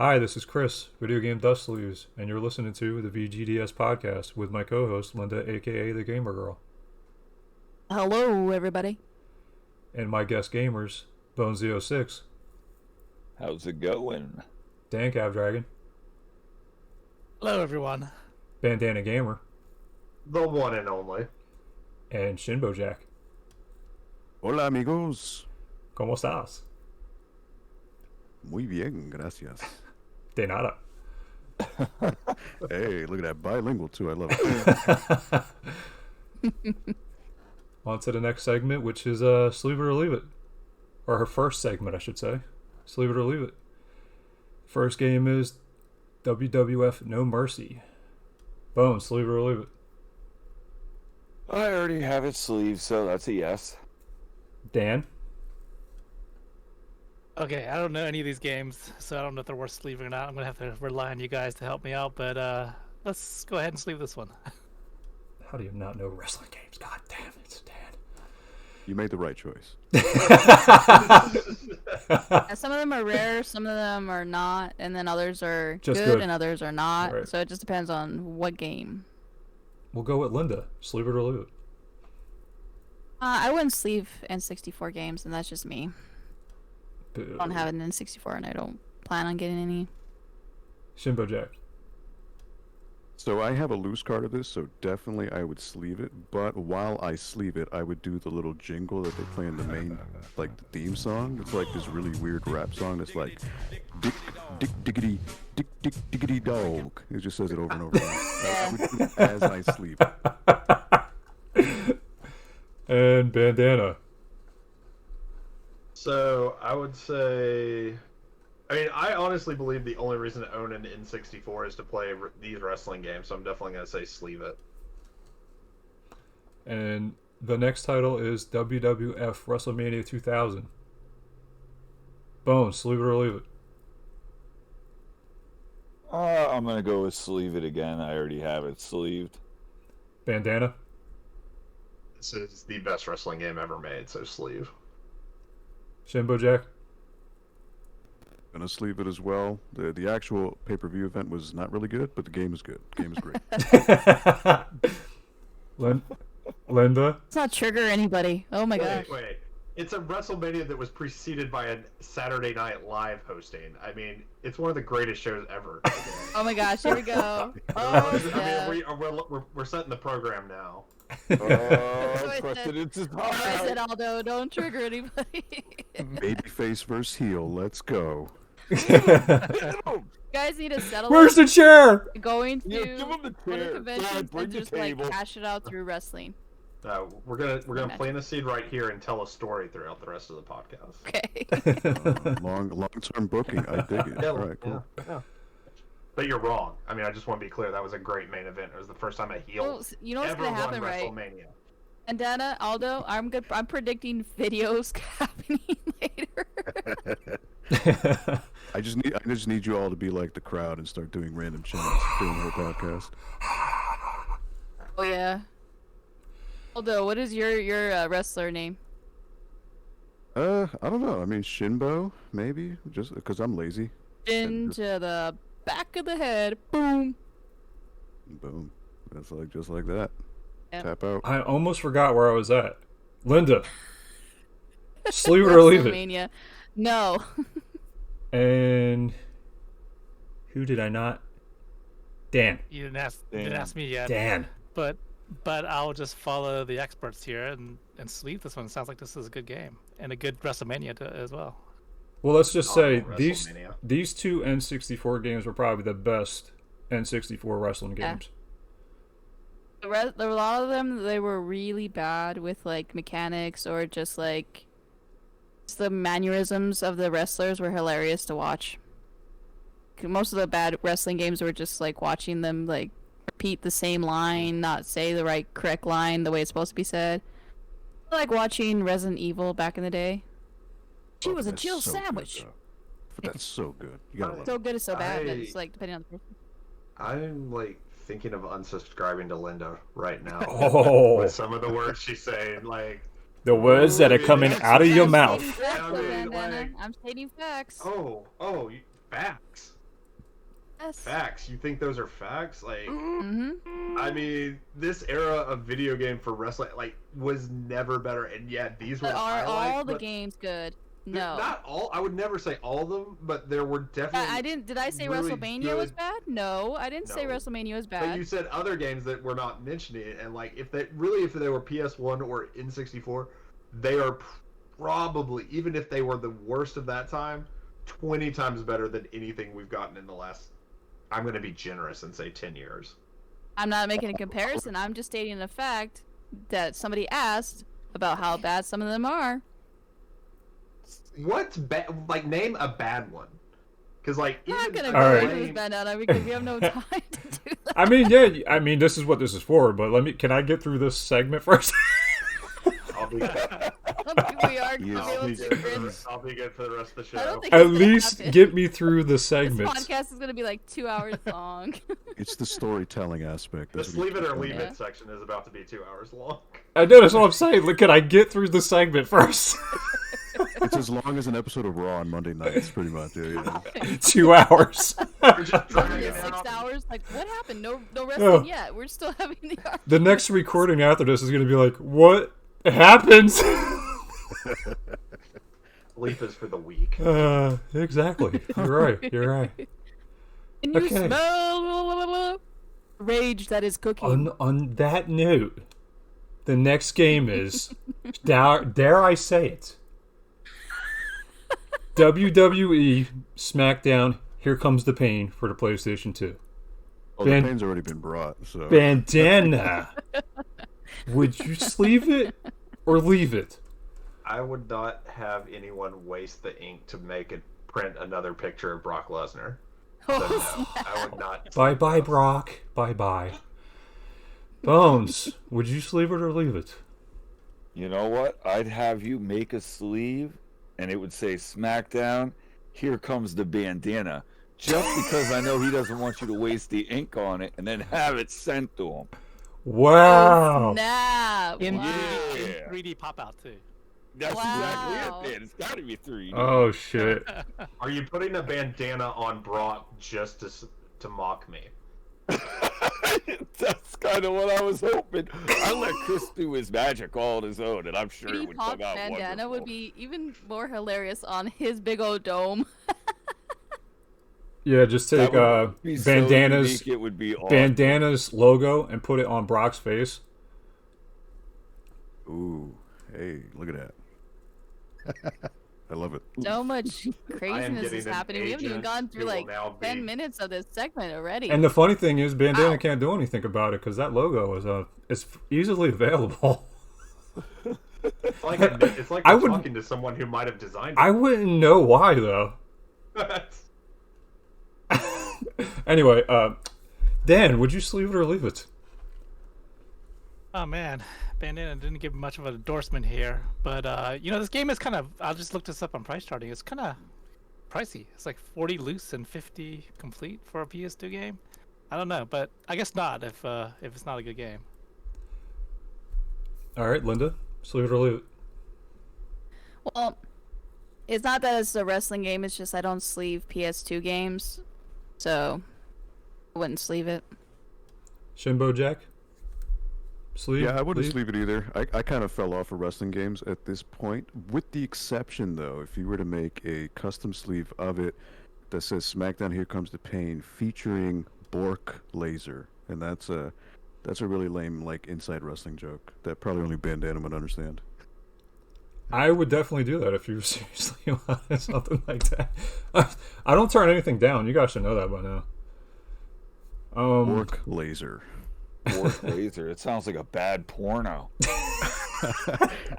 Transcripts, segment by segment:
Hi, this is Chris, Video Game Dust Sleeves, and you're listening to the VGDS podcast with my co-host Linda, aka the Gamer Girl, Hello, everybody. and my guest gamers, Bones06, How's it going? Dan Dragon, Hello, everyone. Bandana Gamer, The one and only. and Shinbojack. Hola amigos. ¿Cómo estás? Muy bien, gracias. De nada. Hey, look at that bilingual too. I love it. On to the next segment, which is Sleeve It or Leave It. Or her first segment, I should say. Sleeve It or Leave It. First game is WWF No Mercy. Bones, Sleeve It or Leave It. I already have it sleeved, so that's a yes. Dan? Okay, I don't know any of these games, so I don't know if they're worth sleeving or not. I'm gonna have to rely on you guys to help me out, but let's go ahead and sleeve this one. How do you not know wrestling games? God damn it, Dan. You made the right choice. Some of them are rare, some of them are not, and then others are Just good good. and others are not. Right. So it just depends on what game. We'll go with Linda. Sleeve It or Leave It. I wouldn't sleeve N64 games, and that's just me. I don't have an N64, and I don't plan on getting any. Shinbojack. So I have a loose card of this, so definitely I would sleeve it. But while I sleeve it, I would do the little jingle that they play in the main, like the theme song. It's like this really weird rap song that's like, dick, dick, diggity, dick, dick, diggity dog. It just says it over and over again. I would do it as I sleeve it. And Bandana. So I would say, I honestly believe the only reason to own an N64 is to play these wrestling games. So I'm definitely gonna say sleeve it. And the next title is WWF WrestleMania 2000. Bones, Sleeve It or Leave It. I'm gonna go with sleeve it again. I already have it sleeved. Bandana. This is the best wrestling game ever made. So sleeve. Shinbojack. Gonna sleeve it as well. The actual pay-per-view event was not really good, but the game is good. The game is great. Linda. Let's not trigger anybody. Oh my gosh. Wait. It's a WrestleMania that was preceded by a Saturday Night Live hosting. I mean, it's one of the greatest shows ever. Oh my gosh, here we go. Oh, yeah. We're setting the program now. Oh, question it's his I said, Aldo, don't trigger anybody. Babyface versus heel. Let's go. You guys need to settle Where's the chair? going to Yeah, give him the one of chair. the conventions Bring and the just like table. cash it out through wrestling. We're gonna plant a seed right here and tell a story throughout the rest of the podcast. Okay. Long-term booking. I dig it. All right, cool. Yeah. But you're wrong. I mean, I just want to be clear. That was a great main event. It was the first time a heel Well, you know what's ever gonna won happen, right? WrestleMania. And Dana, Aldo, I'm good. I'm predicting videos happening later. I just need you all to be like the crowd and start doing random chants during the whole podcast. Oh yeah. Aldo, what is your wrestler name? I don't know. I mean, Shinbo, maybe, just because I'm lazy. Into the back of the head. Boom. Boom. That's just like that. Yep. Tap out. I almost forgot where I was at. Linda. Sleeve It or Leave It. WrestleMania. No. And who did I not? Dan. You didn't ask me yet, Dan. but I'll just follow the experts here and sleeve this one. Sounds like this is a good game and a good WrestleMania as well. Well, let's just say Oh, these WrestleMania. two N64 games were probably the best N64 wrestling Yeah. games. There were a lot of them. They were really bad with like mechanics or just like the mannerisms of the wrestlers were hilarious to watch. Most of the bad wrestling games were just like watching them like repeat the same line, not say the correct line the way it's supposed to be said. Like watching Resident Evil back in the day. She was a That's Jill so good, sandwich. though. That's so good. You gotta love So it. good it's so bad, but I- it's like depending on the person. I'm like thinking of unsubscribing to Linda right now. Oh, With some of the words she's saying, like, the words that are coming out of your mouth. I mean, Bandana. like- I'm stating facts. facts. Yes. Facts. You think those are facts? Like, Mm-hmm. I mean, this era of video game for wrestling, like, was never better. And yeah, these were But the are highlights, all the but games good? they're No. not all. I would never say all of them, but there were definitely. I didn't. Did I say really WrestleMania was good- bad? No, I didn't say No. WrestleMania was But bad. you said other games that we're not mentioning, and like if they were PS1 or N64, they are probably, even if they were the worst of that time, 20 times better than anything we've gotten in the last. I'm going to be generous and say 10 years. I'm not making a comparison. I'm just stating the fact that somebody asked about how bad some of them are. What's bad? Like, name a bad one. Because like, I'm not even gonna a go Alright. into this bandana because we have no time to do that. I mean, yeah. I mean, this is what this is for. But can I get through this segment first? I'll be, I don't think we are Yes, gonna be able please. to, Chris. I'll be good for the rest of the I show. don't think At it's gonna least happen. get me through the This segment. podcast is gonna be like 2 hours long. It's the storytelling aspect. The That's what sleeve it or you- leave Yeah. it section is about to be 2 hours long. I know that's what I'm saying. Look, can I get through the segment first? It's as long as an episode of Raw on Monday nights, pretty much. Yeah. 2 hours. We're just dragging it 6 out. hours? Like, what happened? No wrestling Oh. yet. We're still having the argument. The next recording after this is going to be like, what happens? Leaf is for the weak. Exactly. You're right. You're right. Can you Okay. smell rage that is cooking? On that note, the next game is, dare I say it, WWE SmackDown Here Comes the Pain for the PlayStation 2. Oh, Ban- the pain's already been brought, so. Bandana. Would you sleeve it or leave it? I would not have anyone waste the ink to print another picture of Brock Lesnar. So no, I would not. Bye bye, Brock. Bye bye. Bones, would you sleeve it or leave it? You know what? I'd have you make a sleeve, and it would say SmackDown. Here comes the bandana. Just because I know he doesn't want you to waste the ink on it, and then have it sent to him. Wow. Snap! In, Wow. 3D, in Yeah. 3D pop out too. That's Wow. exactly it, man. It's got to be 3D. Oh, shit. Are you putting a bandana on Brock just to mock me? That's kind of what I was hoping. I let Chris do his magic all on his own, and I'm sure it 3D would pop come out bandana wonderful. would be even more hilarious on his big old dome. Yeah, just take That would be so Bandana's unique, it would be awesome. Bandana's logo and put it on Brock's face. Ooh, hey, look at that. I love it. So much craziness getting is an happening. We haven't even agent gone through who will like now 10 be- minutes of this segment already. And the funny thing is, Bandana Wow. can't do anything about it because that logo is easily available. It's like I we're would- talking to someone who might have designed I wouldn't know why though. it. Anyway, Dan, would you sleeve it or leave it? Oh man, Bandana didn't give much of an endorsement here, but this game is kind of. I just looked this up on price charting. It's kind of pricey. It's like 40 loose and 50 complete for a PS2 game. I don't know, but I guess not if it's not a good game. All right, Linda, sleeve it or leave it. Well, it's not that it's a wrestling game, it's just I don't sleeve PS2 games. So, I wouldn't sleeve it. Shinbojack? Sleeve? Yeah, I wouldn't leave? sleeve it either. I kind of fell off of wrestling games at this point, with the exception, though, if you were to make a custom sleeve of it that says SmackDown Here Comes the Pain featuring Bork Laser. And that's a really lame, like, inside wrestling joke that probably only Bandana would understand. I would definitely do that if you were seriously wanted something like that. I don't turn anything down. You guys should know that by now. Bork Laser. Bork Laser. It sounds like a bad porno.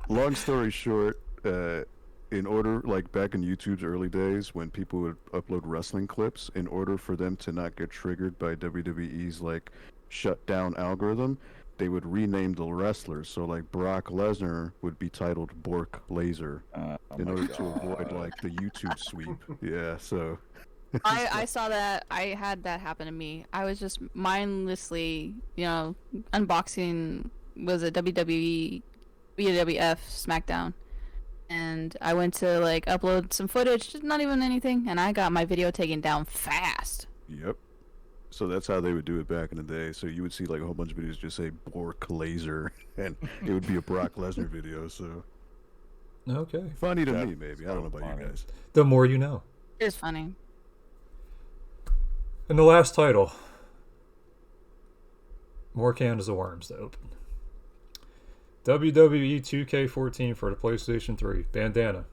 Long story short, in order, like back in YouTube's early days when people would upload wrestling clips, in order for them to not get triggered by WWE's like shut down algorithm, they would rename the wrestlers. So like Brock Lesnar would be titled Bork Laser Oh in my order to God. avoid like the YouTube sweep. Yeah, so I saw that. I had that happen to me. I was just mindlessly, unboxing was a WWF SmackDown, and I went to like upload some footage, just not even anything, and I got my video taken down fast. yep. So that's how they would do it back in the day. So you would see like a whole bunch of videos just say Bork Laser, and it would be a Brock Lesnar video. So Okay. funny to That's me, maybe. I don't know so about funny. you guys. The more you know. It's funny. And the last title. More cans of worms to open. WWE 2K14 for the PlayStation 3. Bandana.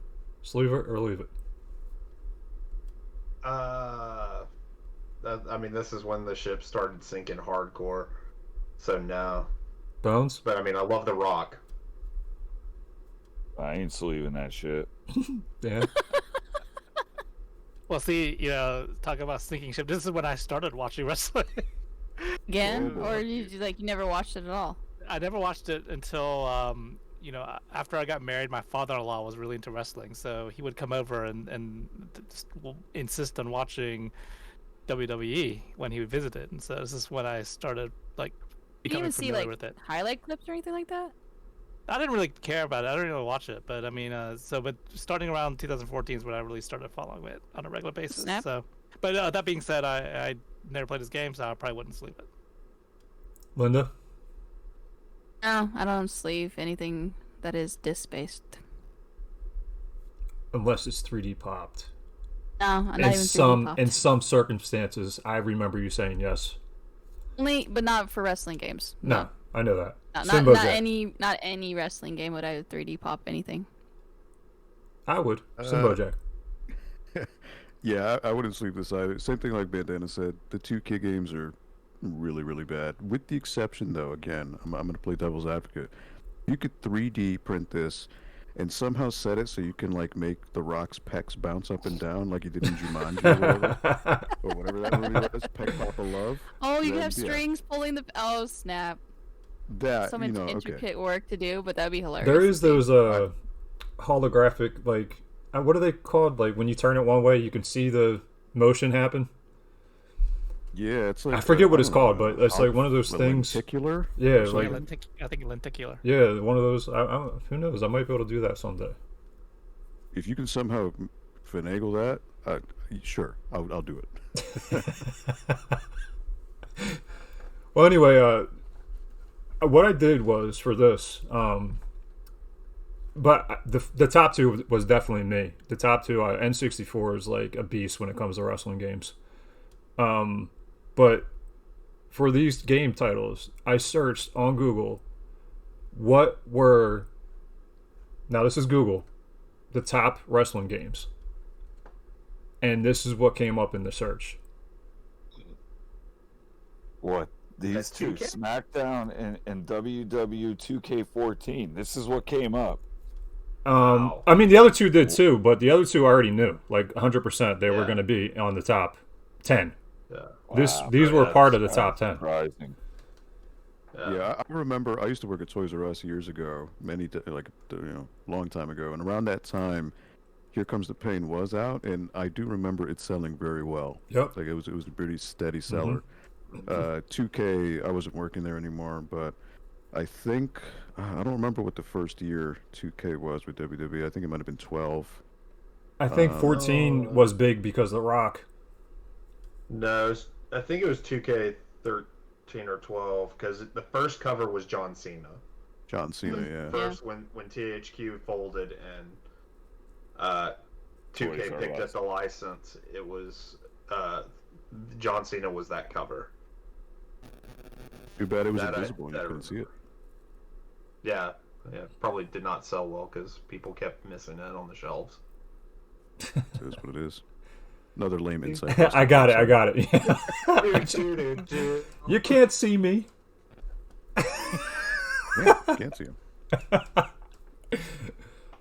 Sleeve it or leave it? I mean, this is when the ship started sinking hardcore. So no. Bones? But I mean, I love The Rock. I ain't sleeving that shit. Dan? Well, see, talking about sinking ship. This is when I started watching wrestling. Again, Oh, or boy. you never watched it at all? I never watched it until after I got married. My father-in-law was really into wrestling, so he would come over and just insist on watching WWE when he would visit it. And so this is when I started like Did you becoming even see familiar like with it. highlight clips or anything like that? I didn't really care about it. I didn't really watch it, but I mean, but starting around 2014 is when I really started following it on a regular basis. Snap. So, but that being said, I never played this game, so I probably wouldn't sleep it. Linda? No, I don't sleeve anything that is disc based. Unless it's 3D popped. No, I'm not In even 3D some popped. in some circumstances, I remember you saying yes. Only, but not for wrestling games. No, I know that. Not any wrestling game would I 3D pop anything. I would. Shinbojack. Yeah, I wouldn't sleep this either. Same thing like Bandana said. The 2K games are really, really bad. With the exception, though, again, I'm going to play devil's advocate. You could 3D print this and somehow set it so you can like make the Rock's pecs bounce up and down like you did in Jumanji or whatever, or whatever that movie was, Peck Papa Love. Oh, you Then, have yeah, strings pulling the. Oh snap! that Some okay. intricate work to do, but that'd be hilarious. There to is see. those holographic, like, what are they called? Like when you turn it one way, you can see the motion happen. Yeah, it's like I forget what I it's don't know, called, but it's like one of those things. Lenticular. Yeah, or like something? I think lenticular. yeah, one of those. Who knows? I might be able to do that someday. If you can somehow finagle that, sure, I'll do it. Well, anyway, what I did was for this, but the top two was definitely me. The top two, N64 is like a beast when it comes to wrestling games. But for these game titles, I searched on Google what were, now this is Google, the top wrestling games. And this is what came up in the search. What? These That's two, 2K? SmackDown and WW 2K14. This is what came up. Wow. I mean, the other two did too, but the other two I already knew. Like 100% they were Yeah. going to be on the top 10. Yeah. These were that's part of the top 10. Surprising. Yeah, I remember. I used to work at Toys R Us years ago, long time ago, and around that time, Here Comes the Pain was out, and I do remember it selling very well. Yep. Like it was a pretty steady seller. 2K, I wasn't working there anymore, but I think I don't remember what the first year 2K was with WWE. I think it might have been 12. I think 14 was big because of The Rock. No, I think it was 2K13 or 12 because the first cover was John Cena. John Cena, yeah. First, when THQ folded and 2K Toys R picked up Us. the license, it was John Cena was that cover. Too bad it was That I- invisible and you that I couldn't see it. Yeah, probably did not sell well because people kept missing it on the shelves. So that's what it is. Another lame insight. I got it. Yeah. Doo-doo-doo-doo. You can't see me. Yeah, can't see him.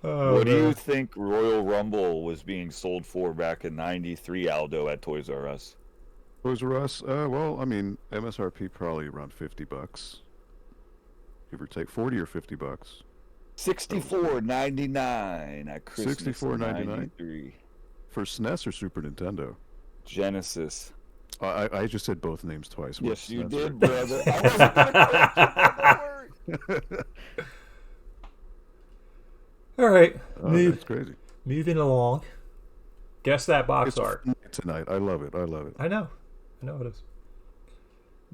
Oh, What do man. you think Royal Rumble was being sold for back in '93, Aldo, at Toys R Us? Toys R Us, well, I mean, MSRP probably around $50. Give or take 40 or $50. $64.99 at Christmas. $64.99? '93. For SNES or Super Nintendo? Genesis. I just said both names twice. Yes, What's you SNES did, or- brother. I wasn't gonna correct you. All right. Oh, that's crazy. Moving along. Guess that box It's art. tonight. I love it. I know it is.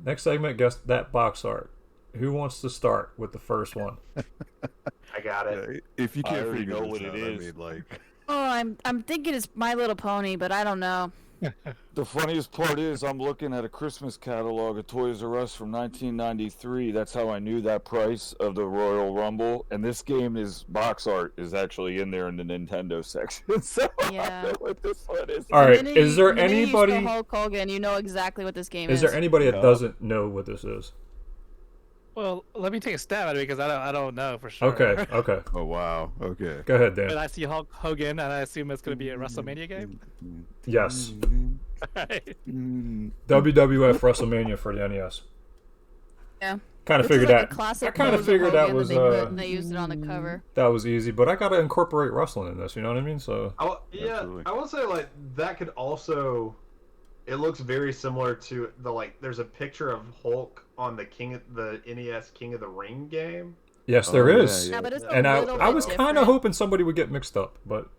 Next segment, guess that box art. Who wants to start with the first one? I got it. If you I can't already figure know this what it out, is. I mean, like, Oh, I'm thinking it's My Little Pony, but I don't know. The funniest part is I'm looking at a Christmas catalog of Toys R Us from 1993. That's how I knew that price of the Royal Rumble. And this game is box art is actually in there in the Nintendo section. So Yeah. I know what this one is. All right, The minute is there the minute you anybody? show Hulk Hogan, you know exactly what this game Is there anybody that No. doesn't know what this is? Well, let me take a stab at it because I don't know for sure. Okay, okay. oh wow, okay. Go ahead, But Dan. I see Hulk Hogan, and I assume it's going to be a WrestleMania game. Yes. Right. WWF WrestleMania for the NES. Yeah. Kind of This is figured like that. a classic I kind of pose figured that Hogan was they put, and they used it on the cover. that was easy, but I gotta incorporate wrestling in this. You know what I mean? So Yeah, Absolutely. I will say like that could also. It looks very similar to the like. There's a picture of Hulk on the NES King of the Ring game. yes, Oh, there yeah, is. yeah. Yeah, but it's a And little I bit was kind different. of hoping somebody would get mixed up, but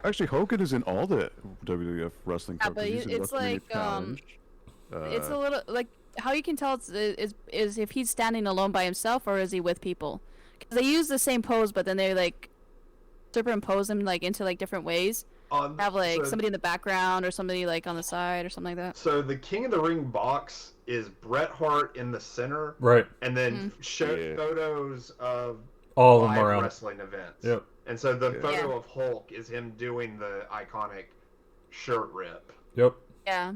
Actually, Hogan is in all the WWF wrestling Yeah, companies. but He's in it's WrestleMania like, Challenge. It's a little like how you can tell is if he's standing alone by himself or is he with people? Because they use the same pose, but then they like superimpose him like into like different ways. Have like somebody in the background or somebody like on the side or something like that. So the King of the Ring box is Bret Hart in the center, right, and then show Yeah. photos of all of them live around. wrestling events. Yep. And so the Yeah. photo Yeah. of Hulk is him doing the iconic shirt rip. Yep, Yeah,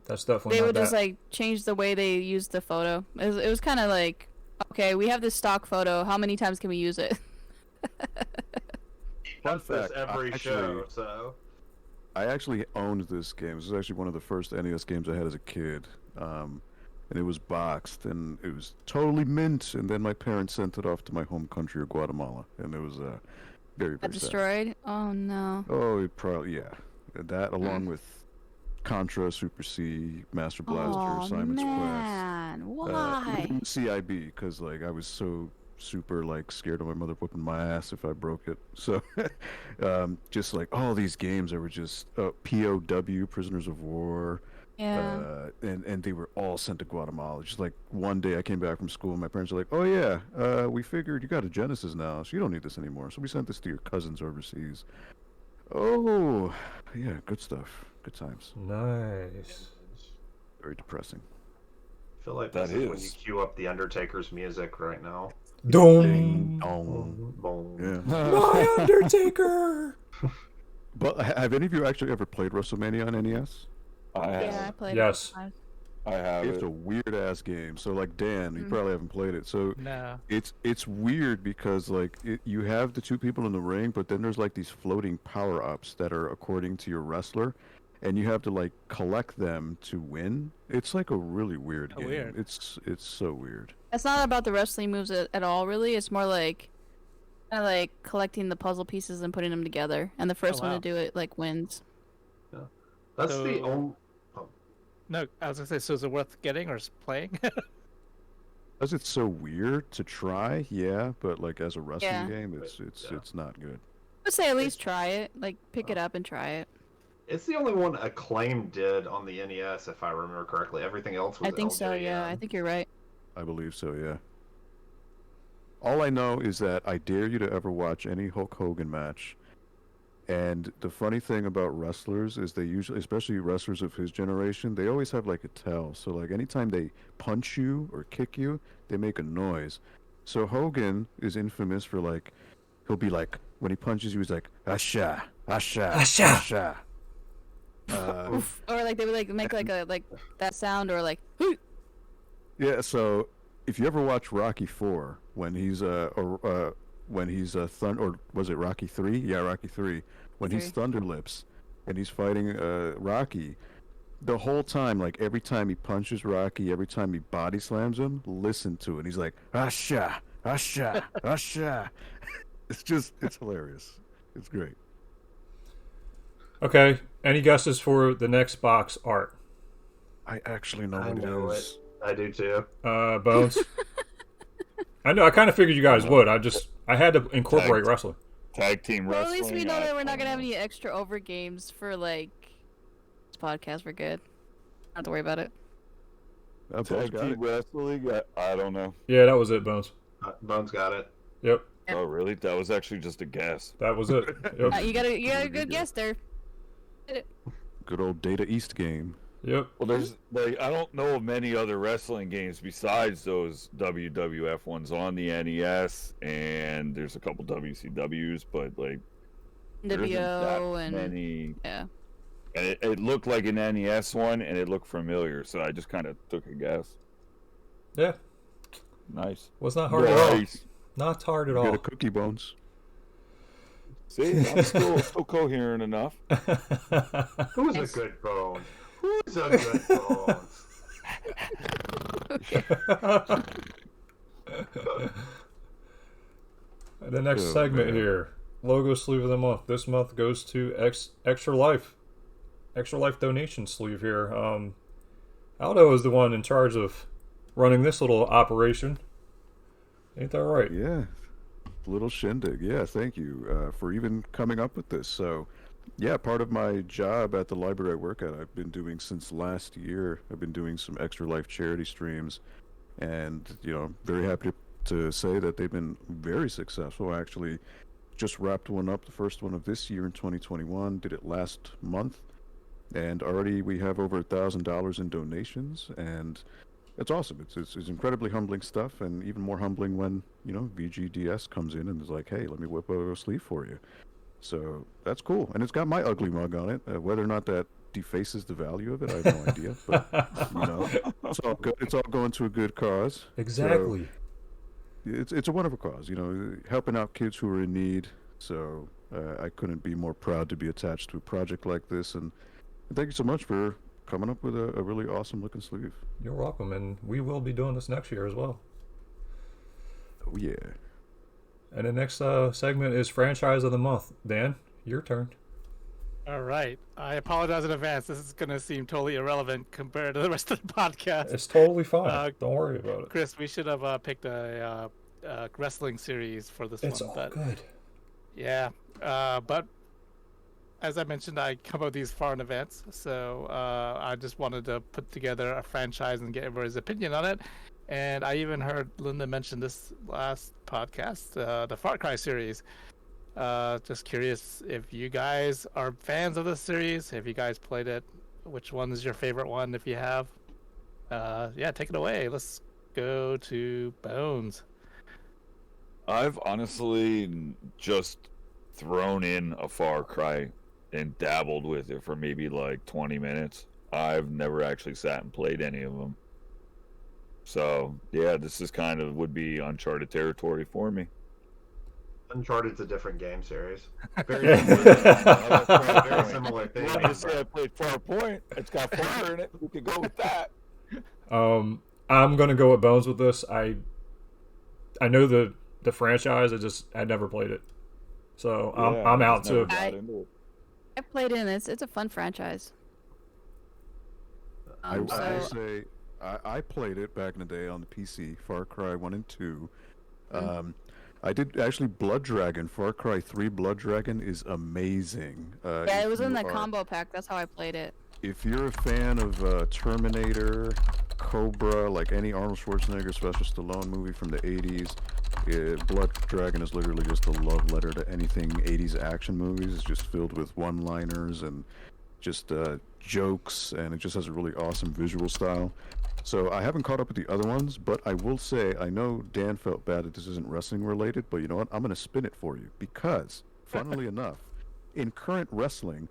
that's definitely they not would just that. like change the way they used the photo. It was kind of like, okay, we have this stock photo. How many times can we use it? Fun Does this fact, every actually- show. So I actually owned this game. This is actually one of the first NES games I had as a kid. And it was boxed, and it was totally mint. And then my parents sent it off to my home country of Guatemala, and it was very, very Got sad. destroyed. Oh no. Oh, it probably, yeah. That along with Contra, Super C, Master Blaster, Oh Simon's man, why? Quest. CIB, because like I was so super like scared of my mother whipping my ass if I broke it. So, just like all these games that were just POW, Prisoners of War. Yeah. And they were all sent to Guatemala. Just like one day I came back from school and my parents were like, oh yeah, we figured you got a Genesis now, so you don't need this anymore. So we sent this to your cousins overseas. Oh, yeah, good stuff. Good times. Nice. Very depressing. I feel like That this is when you is. cue up the Undertaker's music right now. Dong. Dong. Boom. Yeah. My Undertaker. But have any of you actually ever played WrestleMania on NES? I have. Yeah, I played Yes. it. I have It's it. a weird ass game. So like Dan, you probably haven't played it. So No. it's weird because like you have the two people in the ring, but then there's like these floating power ups that are according to your wrestler, and you have to like collect them to win. It's like a really weird Oh, game. weird. It's so weird. It's not about the wrestling moves at all, really. It's more like kind of like collecting the puzzle pieces and putting them together, and the first one wow. to do it like wins. That's the So- only. No, I was gonna say, so is it worth getting or playing? Because it's so weird to try, yeah, but like as a wrestling Yeah. game, Yeah. it's not good. I'd say at least try it. Like pick it up and try it. It's the only one Acclaim did on the NES, if I remember correctly. Everything else was I think so. Yeah, I LJN. think you're right. I believe so, yeah. All I know is that I dare you to ever watch any Hulk Hogan match. And the funny thing about wrestlers is they usually, especially wrestlers of his generation, they always have like a tell. So like anytime they punch you or kick you, they make a noise. So Hogan is infamous for like, he'll be like, when he punches you, he's like, asha, asha, Asha. asha. Oof. Or like they would like make like a like that sound or like Yeah, so if you ever watch Rocky 4 when he's Thunder, or was it Rocky 3? Yeah, Rocky 3. When he's Thunder Lips and he's fighting Rocky, the whole time, like every time he punches Rocky, every time he body slams him, listen to it. He's like, asha, asha, asha. It's hilarious. It's great. Okay. Any guesses for the next box art? I actually know I what know it it. is. I do too. Bones. I know. I kind of figured you guys would. I had to incorporate Tagged. wrestling. Tag team Well, wrestling. at least we know that we're not gonna have I- any extra over games for like this podcast. We're good. Not have to worry about it. Bones Tag got team it. wrestling? I don't know. Yeah, that was it, Bones. Bones got it. Yep, Oh, really? That was actually just a guess. that was it. Yep, You got a Good good deal. guess there. Good old Data East game. yep. Well, there's like I don't know of many other wrestling games besides those WWF ones on the NES, and there's a couple WCWs, but like there isn't that WO and many. yeah. And it looked like an NES one, and it looked familiar, so I just kind of took a guess. Yeah, Nice. was not hard at all. Nice. Not hard at You got all. a cookie, Bones. See, I'm still coherent enough. Who's a good bone? Who's a good bone? The next Oh, segment man. here, logo sleeve of the month. This month goes to Extra Life donation sleeve here. Aldo is the one in charge of running this little operation. Ain't that right? Yeah, little shindig. Yeah, thank you for even coming up with this. So, yeah, part of my job at the library I work at, I've been doing since last year. I've been doing some Extra Life charity streams, and very happy to say that they've been very successful. I actually just wrapped one up, the first one of this year in 2021. Did it last month, and already we have over $1,000 in donations, and it's awesome. It's incredibly humbling stuff, and even more humbling when VGDS comes in and is like, "Hey, let me whip a sleeve for you." So that's cool, and it's got my ugly mug on it. Whether or not that defaces the value of it, I have no idea. But it's all good. It's all going to a good cause. Exactly. So it's a wonderful cause. Helping out kids who are in need. So I couldn't be more proud to be attached to a project like this, and thank you so much for coming up with a really awesome looking sleeve. You're welcome, and we will be doing this next year as well. Oh yeah. And the next segment is franchise of the month. Dan, your turn. All right. I apologize in advance. This is going to seem totally irrelevant compared to the rest of the podcast. It's totally fine. Don't worry about it. Chris, we should have picked a wrestling series for this It's one. all But good. yeah. But as I mentioned, I come up with these far in advance. So I just wanted to put together a franchise and get everybody's opinion on it. And I even heard Linda mention this last podcast, the Far Cry series. Just curious if you guys are fans of this series. Have you guys played it? Which one is your favorite one? If you have, yeah, take it away. Let's go to Bones. I've honestly just thrown in a Far Cry and dabbled with it for maybe like 20 minutes. I've never actually sat and played any of them. So, yeah, this is would be uncharted territory for me. Uncharted's a different game series. Very Very similar. similar thing. You just say I played Farpoint. It's got fire in it. We could go with that. I'm gonna go with Bones with this. I know the franchise. I never played it, so I'm out too. I played it, and it's a fun franchise. I will So say I played it back in the day on the PC, Far Cry 1 and 2. I did actually Blood Dragon. Far Cry 3 Blood Dragon is amazing. yeah, it was in you the are- combo pack. That's how I played it. If you're a fan of Terminator, Cobra, like any Arnold Schwarzenegger, Sylvester Stallone movie from the 80s, Blood Dragon is literally just a love letter to anything 80s action movies. It's just filled with one-liners and just jokes, and it just has a really awesome visual style. So I haven't caught up with the other ones, but I will say, I know Dan felt bad that this isn't wrestling related, but you know what? I'm going to spin it for you because, funnily enough, in current wrestling,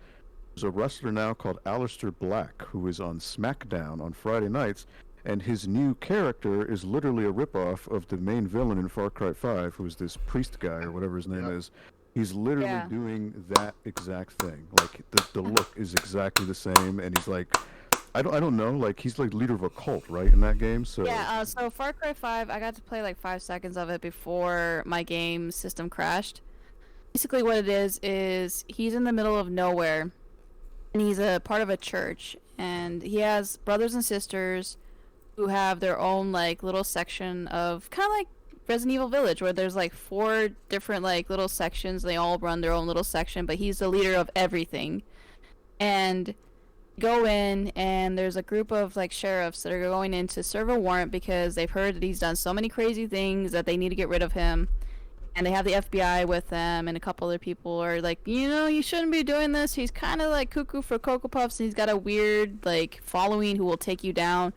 there's a wrestler now called Aleister Black who is on SmackDown on Friday nights, and his new character is literally a ripoff of the main villain in Far Cry 5, who is this priest guy or whatever his name is. He's literally doing that exact thing. Like the look is exactly the same, and he's like, I don't know, like he's like leader of a cult, right, in that game. So Yeah, so Far Cry 5, I got to play like 5 seconds of it before my game system crashed. Basically what it is he's in the middle of nowhere, and he's a part of a church, and he has brothers and sisters who have their own like little section of kind of like Resident Evil Village, where there's like 4 different like little sections. They all run their own little section, but he's the leader of everything. And go in and there's a group of like sheriffs that are going in to serve a warrant because they've heard that he's done so many crazy things that they need to get rid of him. And they have the FBI with them, and a couple other people are like, you shouldn't be doing this. He's kind of like cuckoo for Cocoa Puffs, and he's got a weird like following who will take you down.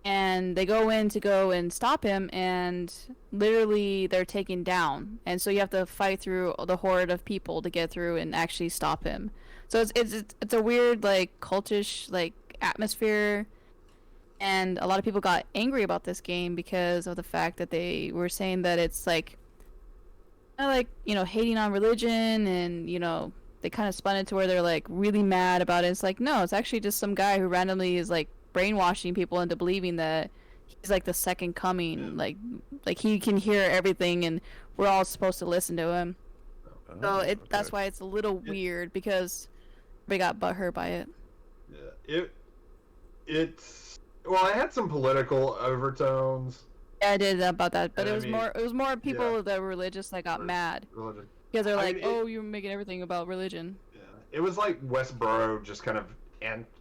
And they go in to go and stop him, and literally they're taken down. And so you have to fight through the horde of people to get through and actually stop him. So it's a weird like cultish like atmosphere. And a lot of people got angry about this game because of the fact that they were saying that it's like hating on religion, and they kind of spun it to where they're like really mad about it. It's like, no, it's actually just some guy who randomly is like brainwashing people into believing that he's like the second coming, like he can hear everything and we're all supposed to listen to him. So that's why it's a little weird, because they got butthurt by it. Yeah, it had some political overtones. Yeah, I did about that, but And it was more people that were religious that got mad because they're like, "Oh, you're making everything about religion." Yeah, it was like Westboro just kind of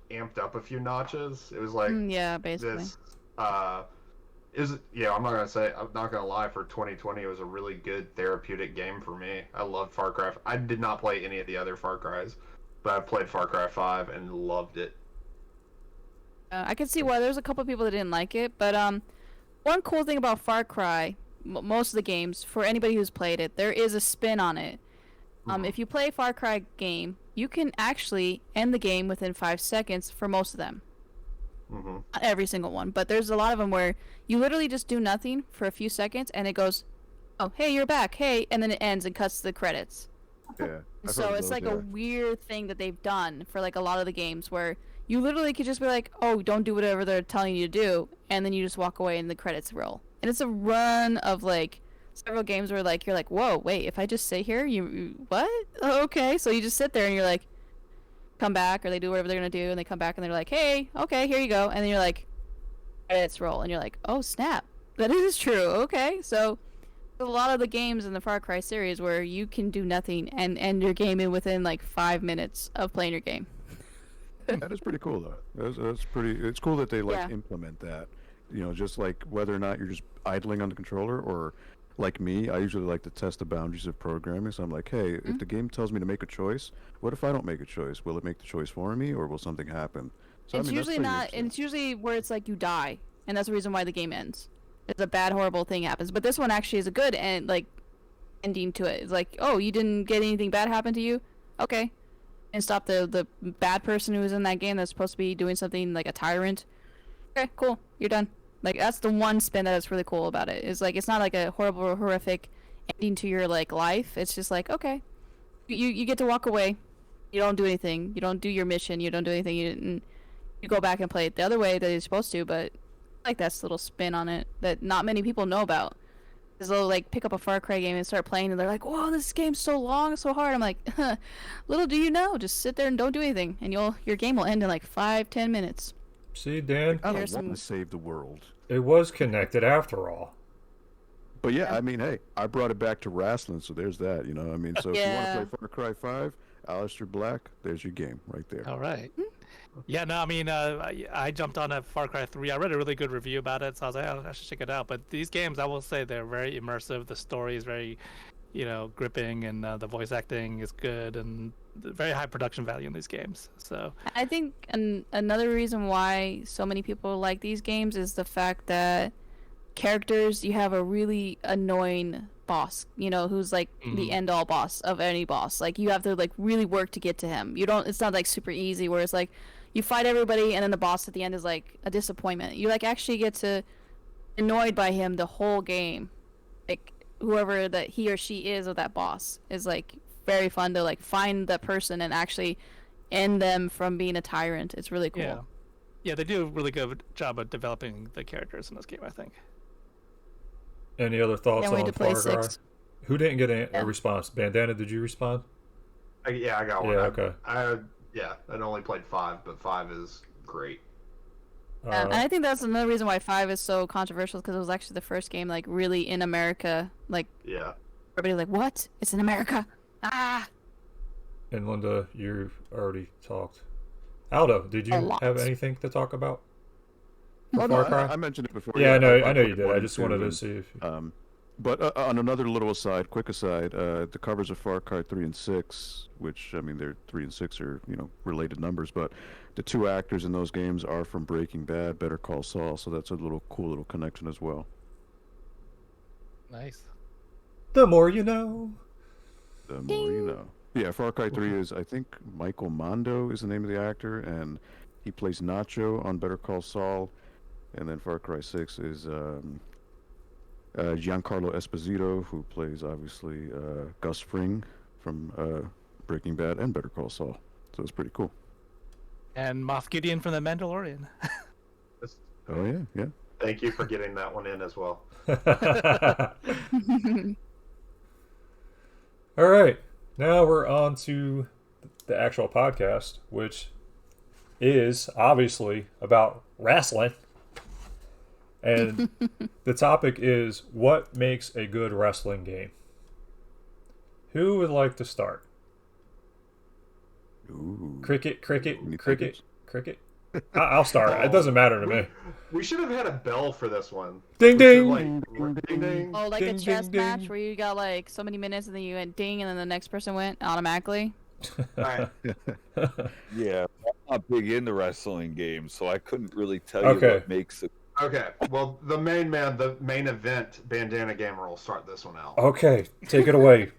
amped up a few notches. It was like yeah, basically. This, I'm not gonna lie. For 2020, it was a really good therapeutic game for me. I loved Far Cry. I did not play any of the other Far Cries, but I played Far Cry 5 and loved it. I can see why there's a couple people that didn't like it, but one cool thing about Far Cry, most of the games, for anybody who's played it, there is a spin on it. If you play a Far Cry game, you can actually end the game within 5 seconds for most of them. Mm-hmm. Not every single one, but there's a lot of them where you literally just do nothing for a few seconds, and it goes, "Oh, hey, you're back, hey," and then it ends and cuts to the credits. Yeah. So it's like a weird thing that they've done for like a lot of the games where you literally could just be like, "Oh, don't do whatever they're telling you to do," and then you just walk away and the credits roll. And it's a run of like several games where like you're like, "Whoa, wait, if I just sit here, you what? Oh, okay." So you just sit there and you're like, come back, or they do whatever they're gonna do, and they come back and they're like, "Hey, okay, here you go," and then you're like, credits roll, and you're like, "Oh snap, that is true." Okay, so a lot of the games in the Far Cry series where you can do nothing and end your game in within like 5 minutes of playing your game. That is pretty cool, though. That's pretty. It's cool that they Yeah. implement that. Just like whether or not you're just idling on the controller, or like me, I usually like to test the boundaries of programming. So I'm like, hey, if the game tells me to make a choice, what if I don't make a choice? Will it make the choice for me, or will something happen? So It's that's usually pretty not, interesting. and it's usually where it's like you die, and that's the reason why the game ends. It's a bad, horrible thing happens, but this one actually is a good ending to it. It's like, oh, you didn't get anything bad happen to you, okay, and stop the bad person who was in that game that's supposed to be doing something like a tyrant. Okay, cool, you're done. Like that's the one spin that is really cool about it. Is like it's not like a horrible, horrific ending to your like life. It's just like, okay, you get to walk away. You don't do anything. You don't do your mission. You don't do anything. You go back and play it the other way that you're supposed to, but I like that's little spin on it that not many people know about. Because they'll like pick up a Far Cry game and start playing, and they're like, "Whoa, this game's so long, so hard." I'm like, little do you know, just sit there and don't do anything, and your game will end in like 5-10 minutes. See, Dan, I don't Here's want some- to save the world. it was connected after all. But yeah, I mean, hey, I brought it back to wrestling, so there's that. I mean, so if you Yeah. want to play Far Cry 5, Aleister Black, there's your game right there. All right. Yeah, no, I mean, I jumped on a Far Cry 3. I read a really good review about it, so I was like, oh, I should check it out. But these games, I will say, they're very immersive. The story is very, gripping, and the voice acting is good, and very high production value in these games. So I think another reason why so many people like these games is the fact that characters, you have a really annoying boss, who's like the end all boss of any boss. Like you have to like really work to get to him. It's not like super easy where it's like you fight everybody and then the boss at the end is like a disappointment. You like actually get to annoyed by him the whole game. Like whoever that he or she is of that boss is like very fun to like find that person and actually end them from being a tyrant. It's really cool. yeah, they do a really good job of developing the characters in this game, I think. Any other thoughts Can't wait on to play Far Cry? 6. Who didn't get a Yeah. response? Bandana, did you respond? I got one. Yeah, okay. I'd only played 5, but 5 is great. And I think that's another reason why 5 is so controversial, because it was actually the first game like really in America. Like Yeah. everybody's like, "What? It's in America!" Ah. And Linda, you already talked. Aldo, did A you lot. have anything to talk about? Oh, Far no, Cry? I mentioned it before. Yeah, I know put you it did. one I and just two, wanted to and, see if you... But on another little aside, quick aside, the covers of Far Cry 3 and 6, which, I mean, they're 3 and 6 are, related numbers, but the two actors in those games are from Breaking Bad, Better Call Saul, so that's a cool little connection as well. Nice. The more you know. The more you know. Yeah, Far Cry 3 is, I think, Michael Mondo is the name of the actor, and he plays Nacho on Better Call Saul, and then Far Cry 6 is Giancarlo Esposito, who plays, obviously, Gus Fring from Breaking Bad and Better Call Saul. So it's pretty cool. And Moff Gideon from The Mandalorian. Oh, yeah, yeah. Thank you for getting that one in as well. All right. Now we're on to the actual podcast, which is obviously about wrestling. And the topic is, what makes a good wrestling game? Who would like to start? Ooh. Cricket. Any thinkers? I'll start. It doesn't matter to me. We should have had a bell for this one. Ding, We should, ding. like, ding ding. Oh, like Ding, a chess ding, match ding. where you got like so many minutes and then you went ding and then the next person went automatically. All right. Yeah, I'm not big into wrestling games, so I couldn't really tell you Okay. what makes it. Okay. Well, the main event, Bandana Gamer will start this one out. Okay, take it away.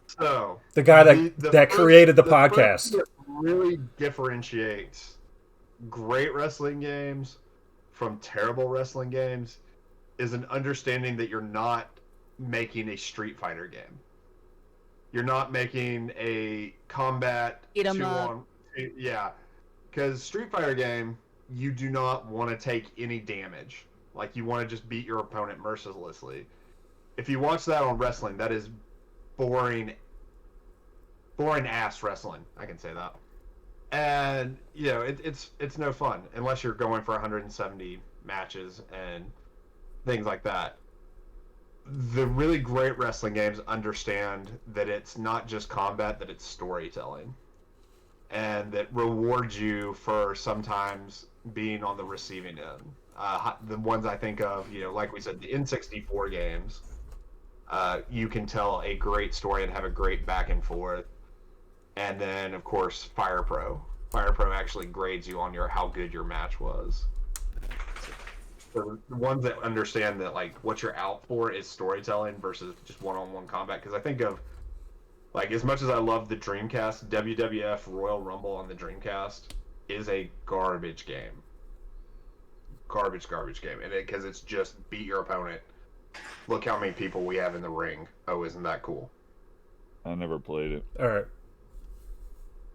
So The guy that created the first podcast. thing that really differentiates great wrestling games from terrible wrestling games is an understanding that you're not making a Street Fighter game. You're not making a combat Eat 'em 2 up. on, yeah, because Street Fighter game, you do not want to take any damage. Like, you want to just beat your opponent mercilessly. If you watch that on wrestling, that is boring ass wrestling. I can say that. And it's no fun unless you're going for 170 matches and things like that. The really great wrestling games understand that it's not just combat, that it's storytelling, and that rewards you for sometimes being on the receiving end. The ones I think of, like we said, the N64 games, you can tell a great story and have a great back and forth. And then, of course, Fire Pro. Fire Pro actually grades you on how good your match was. So the ones that understand that, like, what you're out for is storytelling versus just one-on-one combat. Because I think of, like, as much as I love the Dreamcast, WWF Royal Rumble on the Dreamcast is a garbage game. Garbage game. And because it's just beat your opponent. Look how many people we have in the ring. Oh, isn't that cool? I never played it. All right.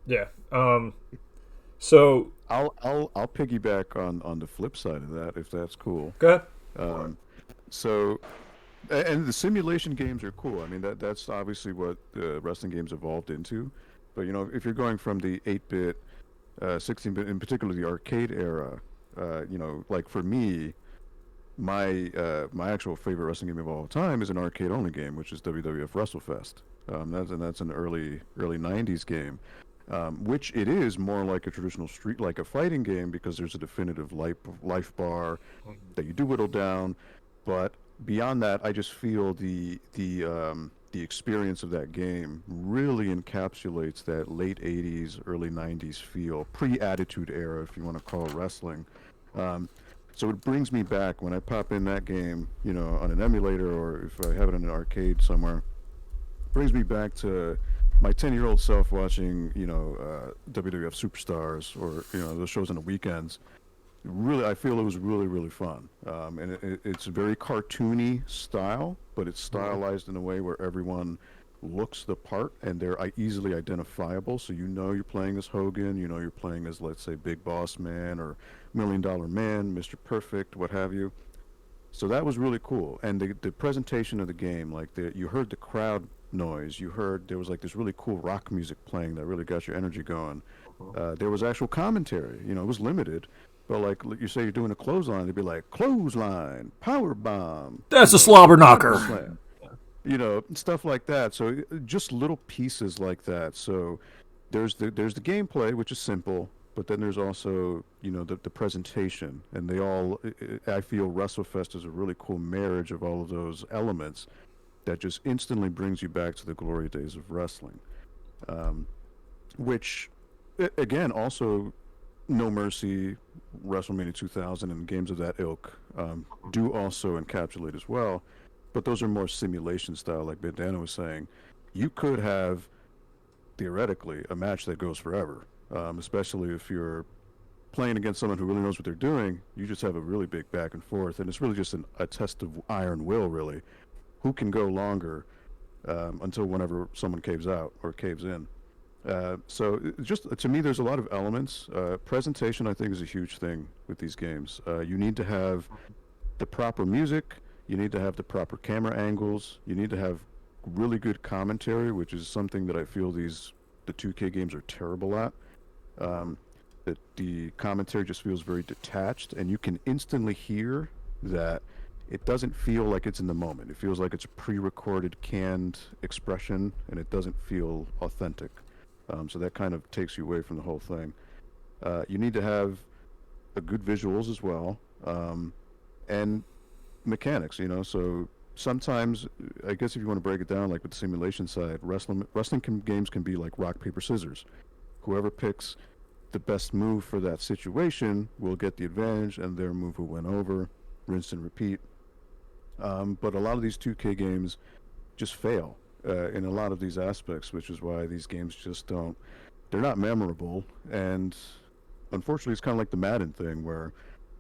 Yeah. So I'll piggyback on the flip side of that, if that's cool. go ahead. So, and the simulation games are cool. I mean, that's obviously what wrestling games evolved into. But if you're going from the 8-bit, 16-bit, in particular the arcade era, like for me, my actual favorite wrestling game of all time is an arcade-only game, which is WWF WrestleFest. That's an early 90s game. Which it is more like a traditional like a fighting game, because there's a definitive life bar that you do whittle down. But beyond that, I just feel the experience of that game really encapsulates that late 80s, early 90s feel, pre-Attitude Era, if you want to call it wrestling. So it brings me back when I pop in that game, on an emulator, or if I have it in an arcade somewhere. It brings me back to my 10-year-old self watching, WWF Superstars, or those shows on the weekends. Really, I feel it was really, really fun. And it's a very cartoony style, but it's stylized in a way where everyone looks the part and they're easily identifiable. So you're playing as Hogan, you're playing as, let's say, Big Boss Man or $1 Million Man, Mr. Perfect, what have you. So that was really cool. And the presentation of the game, like you heard the crowd noise, you heard there was like this really cool rock music playing that really got your energy going. There was actual commentary, it was limited, but like you say you're doing a clothesline, it'd be like clothesline, power bomb, That's a slobber knocker. slam, stuff like that. So just little pieces like that. So there's the gameplay, which is simple, but then there's also, the presentation, and they all, I feel WrestleFest is a really cool marriage of all of those elements that just instantly brings you back to the glory days of wrestling. Which, again, also No Mercy, WrestleMania 2000, and games of that ilk do also encapsulate as well. But those are more simulation style, like Bandana was saying. You could have, theoretically, a match that goes forever, especially if you're playing against someone who really knows what they're doing. You just have a really big back and forth, and it's really just a test of iron will, really. Who can go longer until whenever someone caves out or caves in. So just to me, there's a lot of elements. Presentation, I think, is a huge thing with these games. You need to have the proper music. You need to have the proper camera angles. You need to have really good commentary, which is something that I feel the 2K games are terrible at. That the commentary just feels very detached, and you can instantly hear that it doesn't feel like it's in the moment. It feels like it's a pre-recorded, canned expression, and it doesn't feel authentic. So that kind of takes you away from the whole thing. You need to have a good visuals as well, and mechanics. So sometimes, I guess if you want to break it down, like with the simulation side, wrestling games can be like rock paper scissors. Whoever picks the best move for that situation will get the advantage, and their move will win over. Rinse and repeat. But a lot of these 2K games just fail in a lot of these aspects, which is why these games just they're not memorable. And unfortunately, it's kind of like the Madden thing, where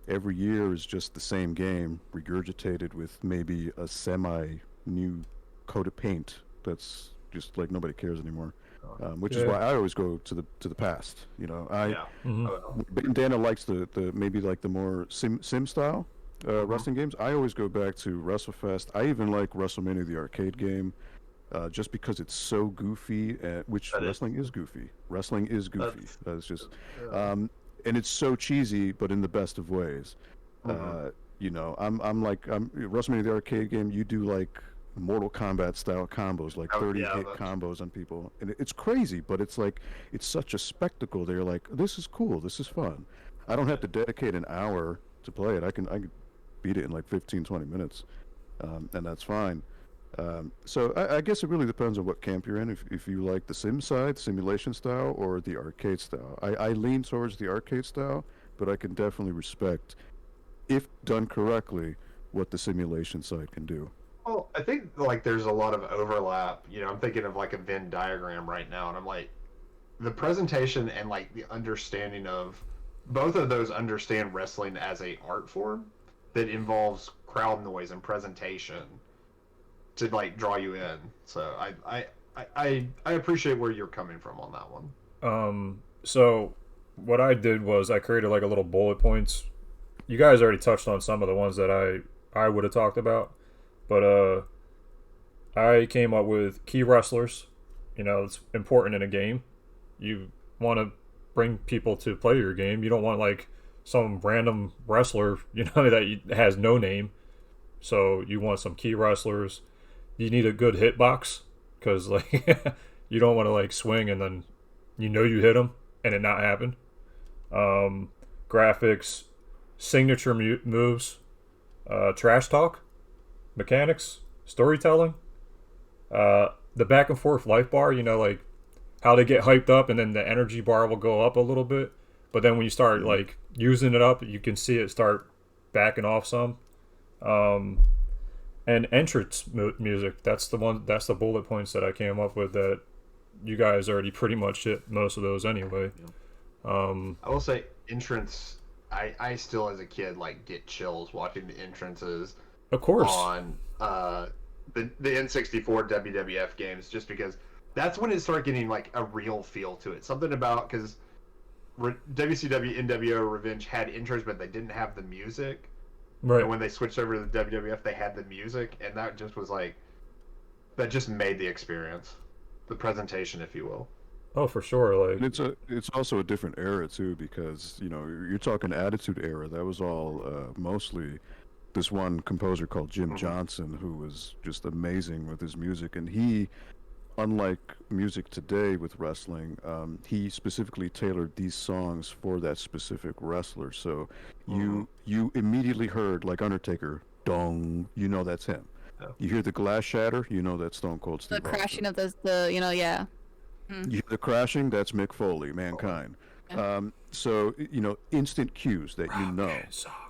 every year is just the same game regurgitated with maybe a semi-new coat of paint that's just like nobody cares anymore. Which is why I always go to the past. Dana likes the maybe like the more sim style wrestling games. I always go back to WrestleFest. I even like WrestleMania, the arcade game, just because it's so goofy. Which wrestling is goofy. Wrestling is goofy. It's just, and it's so cheesy, but in the best of ways. I'm WrestleMania, the arcade game. You do like Mortal Kombat style combos, like 30 hit combos on people, and it's crazy, but it's like it's such a spectacle. They're like, this is cool, this is fun. I don't have to dedicate an hour to play it. I can beat it in like 15-20 minutes, and that's fine. So I guess it really depends on what camp you're in. If you like the sim side, simulation style, or the arcade style. I lean towards the arcade style, but I can definitely respect, if done correctly, what the simulation side can do. Well, I think like there's a lot of overlap. I'm thinking of like a Venn diagram right now, and I'm like, the presentation and like the understanding of both of those understand wrestling as a art form that involves crowd noise and presentation to like draw you in. So I appreciate where you're coming from on that one. So what I did was I created like a little bullet points. You guys already touched on some of the ones that I would have talked about. But I came up with key wrestlers. It's important in a game. You want to bring people to play your game. You don't want like some random wrestler, that has no name. So you want some key wrestlers. You need a good hitbox, because like you don't want to like swing and then you hit them and it not happen. Graphics, signature moves, trash talk, mechanics, storytelling, the back and forth life bar, like how they get hyped up and then the energy bar will go up a little bit, but then when you start like using it up, you can see it start backing off some. And entrance music, that's the bullet points that I came up with, that you guys already pretty much hit most of those anyway. I will say entrance, I still as a kid like get chills watching the entrances. Of course. On the N64 WWF games, just because that's when it started getting like a real feel to it. Something about, because WCW NWO Revenge had intros, but they didn't have the music. Right. And when they switched over to the WWF, they had the music, and that just was like, that just made the experience, the presentation, if you will. Oh, for sure. Like it's also a different era too, because you're talking Attitude Era. That was all mostly this one composer called Jim Johnson, who was just amazing with his music, and he unlike music today with wrestling, he specifically tailored these songs for that specific wrestler. So you immediately heard, like Undertaker, dong, you know that's him. Yeah. You hear the glass shatter, you know that's Stone Cold The Steve crashing Austin. of the yeah. You hear the crashing, that's Mick Foley, Mankind. So instant cues that you know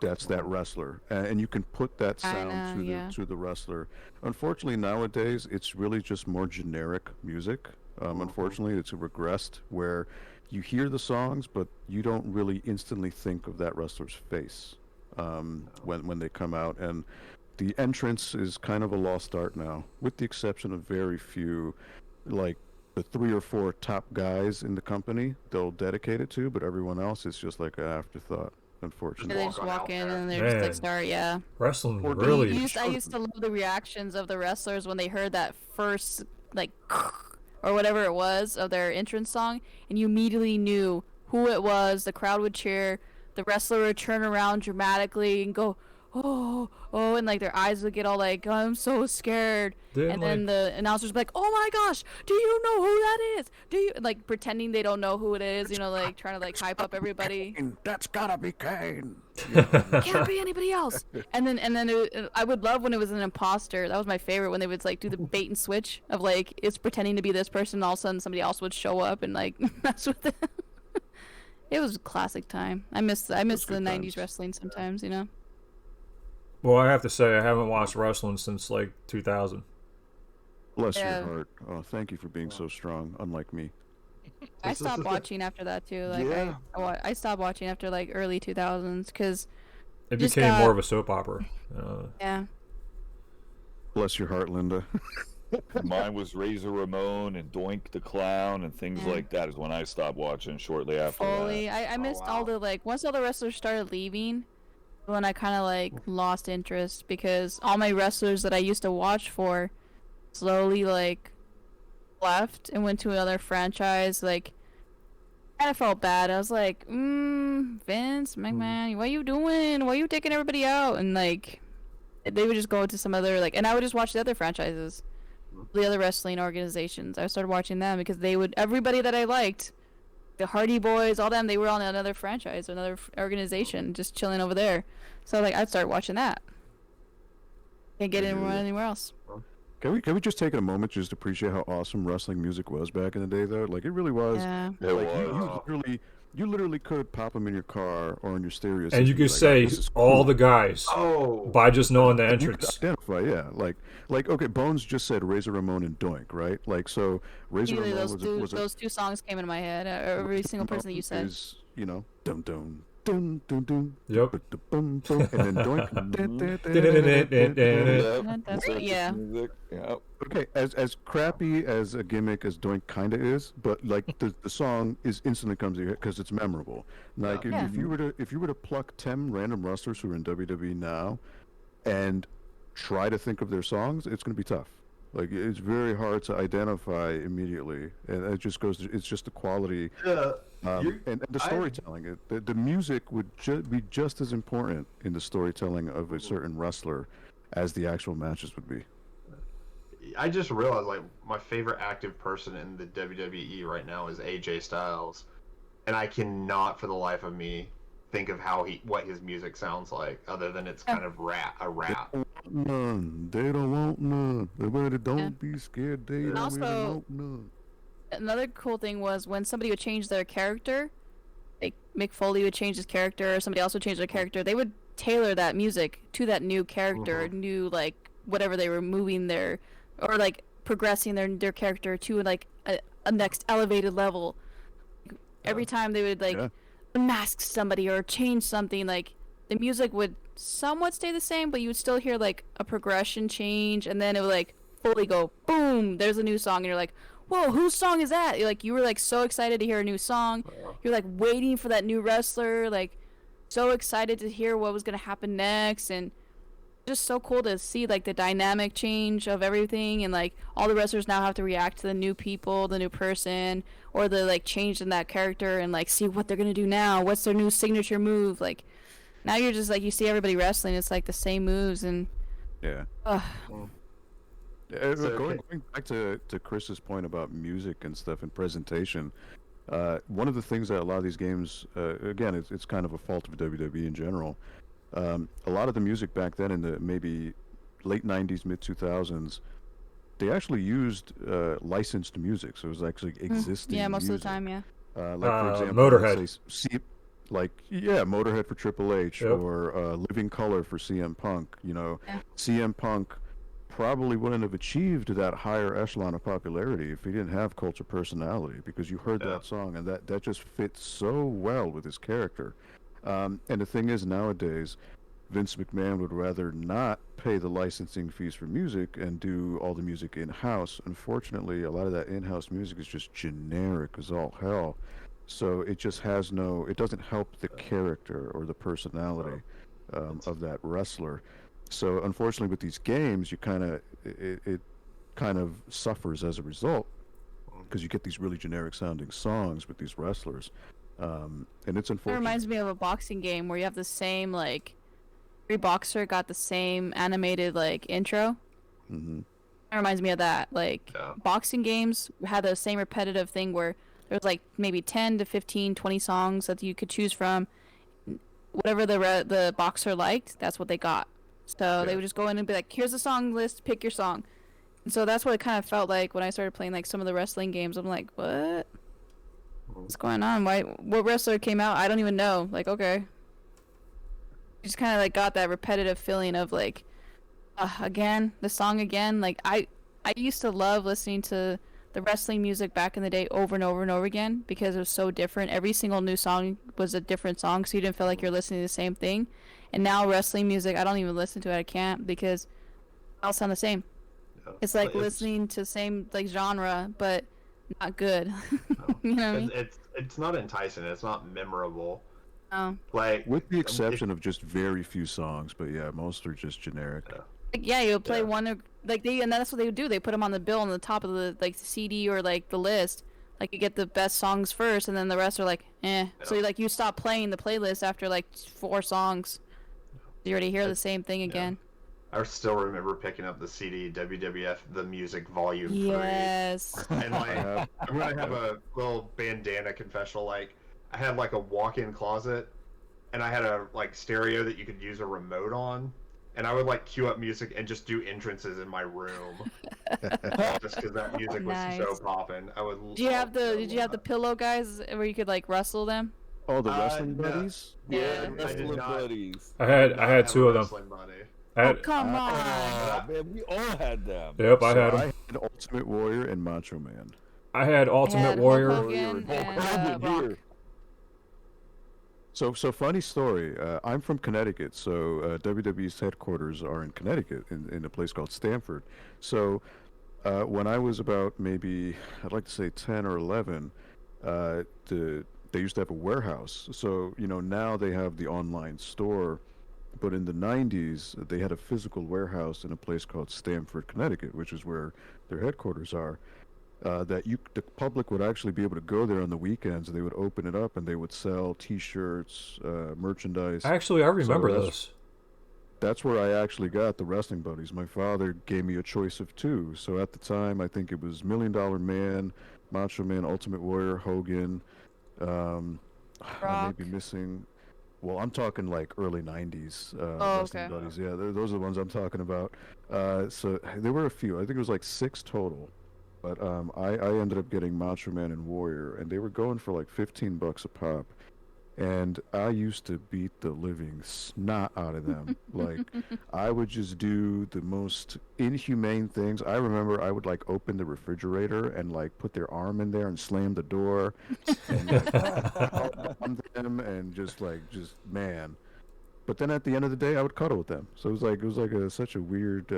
that's that wrestler, and you can put that sound to the wrestler. Unfortunately, nowadays it's really just more generic music. Unfortunately, it's regressed where you hear the songs, but you don't really instantly think of that wrestler's face when they come out, and the entrance is kind of a lost art now, with the exception of very few, like the 3 or 4 top guys in the company they'll dedicate it to, but everyone else is just like an afterthought, unfortunately. They just walk in and they're Man. just like start, yeah. Wrestling Or really. I used to love the reactions of the wrestlers when they heard that first like or whatever it was of their entrance song, and you immediately knew who it was. The crowd would cheer, the wrestler would turn around dramatically and go, oh, and like their eyes would get all like, oh, I'm so scared. And then the announcers would be like, oh my gosh, do you know who that is? Do you, like, pretending they don't know who it is, like trying to like hype up everybody. That's gotta be Kane. Can't be anybody else. And then I would love when it was an imposter. That was my favorite, when they would like do the bait and switch of like it's pretending to be this person, and all of a sudden somebody else would show up and like mess with it. It was a classic time. I miss the 90s wrestling sometimes, Well, I have to say, I haven't watched wrestling since like 2000. Bless your heart. Oh, thank you for being so strong, unlike me. I stopped watching after that too. Like Yeah. I stopped watching after like early 2000s because It became more of a soap opera. yeah. Bless your heart, Linda. Mine was Razor Ramon and Doink the Clown and things like that is when I stopped watching shortly after Fully. that. I missed all the like once all the wrestlers started leaving, when I kind of like lost interest, because all my wrestlers that I used to watch for slowly like left and went to another franchise. Like, kind of felt bad. I was like, Vince McMahon, what you doing? Why you taking everybody out? And like, they would just go to some other like, and I would just watch the other franchises, the other wrestling organizations. I started watching them because they would, everybody that I liked, the Hardy Boys, all them, they were on another franchise, another organization, just chilling over there. So like, I'd start watching that. Can't get anywhere else. Can we just take a moment just to appreciate how awesome wrestling music was back in the day, though? Like, it really was. Yeah. Like, you literally could pop them in your car or in your stereo system, And you could like, say "This is all cool." the guys by just knowing the You could entrance. identify, yeah. Like okay, Bones just said Razor Ramon and Doink, right? Like, so Razor Immediately Ramon those two songs came into my head. Every single person that you said. is, dum dum dum dum dum. Yep. Bum, bum, and then Doink. That's what, yeah. Yep. Okay, as crappy as a gimmick as Doink kind of is, but like the song is instantly comes to your head because it's memorable. Like if you were to pluck 10 random wrestlers who are in WWE now, and try to think of their songs, it's going to be tough. Like, it's very hard to identify immediately, and it just goes. It's just the quality, and the storytelling. The music would be just as important in the storytelling of a certain wrestler as the actual matches would be. I just realized, like, my favorite active person in the WWE right now is AJ Styles, and I cannot for the life of me think of what his music sounds like, other than it's kind of a rap. None. They don't want none. Everybody don't be scared. They don't also, really want none. Another cool thing was when somebody would change their character, like Mick Foley would change his character, or somebody else would change their character, they would tailor that music to that new character, new, like, whatever they were moving their, or like progressing their character to like a next elevated level. Every time they would like unmask somebody or change something, like the music would somewhat stay the same, but you would still hear like a progression change, and then it would like fully go boom, there's a new song, and you're like, whoa, whose song is that? You were like so excited to hear a new song. You're like waiting for that new wrestler, like so excited to hear what was gonna happen next, and just so cool to see like the dynamic change of everything, and like all the wrestlers now have to react to the new people, the new person, or the like change in that character, and like see what they're gonna do now, what's their new signature move. Like now you're just like, you see everybody wrestling, it's like the same moves, and Going back to Chris's point about music and stuff and presentation, one of the things that a lot of these games, again, it's kind of a fault of WWE in general. A lot of the music back then in the maybe late 90s, mid 2000s, they actually used licensed music, so it was actually existing Yeah, most music. of the time, yeah. Like for example, Motorhead. let's say, Motorhead for Triple H, Yep. or Living Color for CM Punk. Yeah. CM Punk probably wouldn't have achieved that higher echelon of popularity if he didn't have cult of personality, because you heard that song and that just fits so well with his character. And the thing is, nowadays, Vince McMahon would rather not pay the licensing fees for music and do all the music in-house. Unfortunately, a lot of that in-house music is just generic as all hell. So it just it doesn't help the character or the personality of that wrestler. So unfortunately, with these games, it kind of suffers as a result, because you get these really generic sounding songs with these wrestlers, and it's It unfortunate. reminds me of a boxing game where you have the same, like, every boxer got the same animated, like, intro. Mm-hmm. It reminds me of that. Like, boxing games had the same repetitive thing where there was, like, maybe 10 to 15, 20 songs that you could choose from. Whatever the boxer liked, that's what they got. So they would just go in and be like, here's the song list, pick your song. And so that's what it kind of felt like when I started playing, like, some of the wrestling games. I'm like, what? What's going on? What wrestler came out? I don't even know. Like, okay. You just kind of, like, got that repetitive feeling of, like, again, the song again. Like, I used to love listening to the wrestling music back in the day over and over and over again, because it was so different. Every single new song was a different song, so you didn't feel like you're listening to the same thing. And now wrestling music, I don't even listen to it. I can't, because they all sound the same. Yeah. It's like listening to the same, like, genre, but not good. You know what I mean? It's not enticing. It's not memorable. Oh. Like, With the exception of just very few songs, but yeah, most are just generic. Like, yeah, you would play one, and that's what they would do. They put them on the bill on the top of the, like, CD or, like, the list. Like, you get the best songs first, and then the rest are like, eh. So, you stop playing the playlist after, like, 4 songs. You already hear the same thing again. I still remember picking up the CD WWF The Music Volume 3. Yes. And, like, I'm gonna have a little bandana confessional. Like, I had, like, a walk-in closet, and I had a, like, stereo that you could use a remote on. And I would, like, cue up music and just do entrances in my room, just because that music was so popping. Did you have the pillow guys where you could, like, wrestle them? Oh, the wrestling buddies? Yeah. Wrestling buddies. I had 2 of them. Oh, come on. Man, we all had them. Yep, I So had them. I had Ultimate Warrior and Macho Man. I had Ultimate Hulk Warrior. Hogan and Rock. So funny story. I'm from Connecticut, so WWE's headquarters are in Connecticut, in a place called Stamford. So when I was about maybe, I'd like to say 10 or 11, they used to have a warehouse. So, now they have the online store, but in the 90s, they had a physical warehouse in a place called Stamford, Connecticut, which is where their headquarters are. The public would actually be able to go there on the weekends. They would open it up and they would sell T-shirts, merchandise. Actually, I remember this. That's where I actually got the wrestling buddies. My father gave me a choice of 2. So at the time, I think it was $1 Million Man, Macho Man, Ultimate Warrior, Hogan. I may be missing. Well, I'm talking like early 90s wrestling buddies. Yeah, those are the ones I'm talking about. So there were a few. I think it was like 6 total. But I ended up getting Macho Man and Warrior, and they were going for like $15 a pop. And I used to beat the living snot out of them. Like, I would just do the most inhumane things. I remember I would, like, open the refrigerator and, like, put their arm in there and slam the door. And, on them and just, man. But then at the end of the day, I would cuddle with them. So it was like such a weird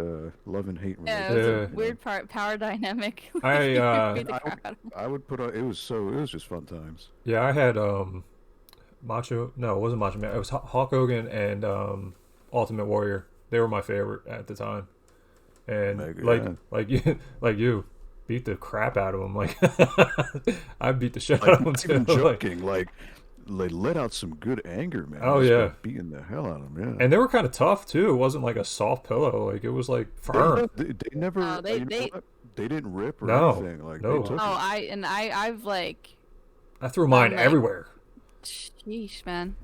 love and hate relationship. Yeah, it was a weird power dynamic. I would put on. It was just fun times. Yeah, I had Macho. No, it wasn't Macho Man. It was Hulk Hogan and Ultimate Warrior. They were my favorite at the time. And like you beat the crap out of them. Like I beat the shit out of them too. Even joking. Like they let out some good anger, man. Oh, Just yeah. by beating the hell out of them. Yeah. And they were kind of tough too. It wasn't like a soft pillow. Like it was like firm. They never. Oh, you know what? They didn't rip or No, anything. Like no. they took Oh, it. I've like, I threw mine like- everywhere. sheesh, man.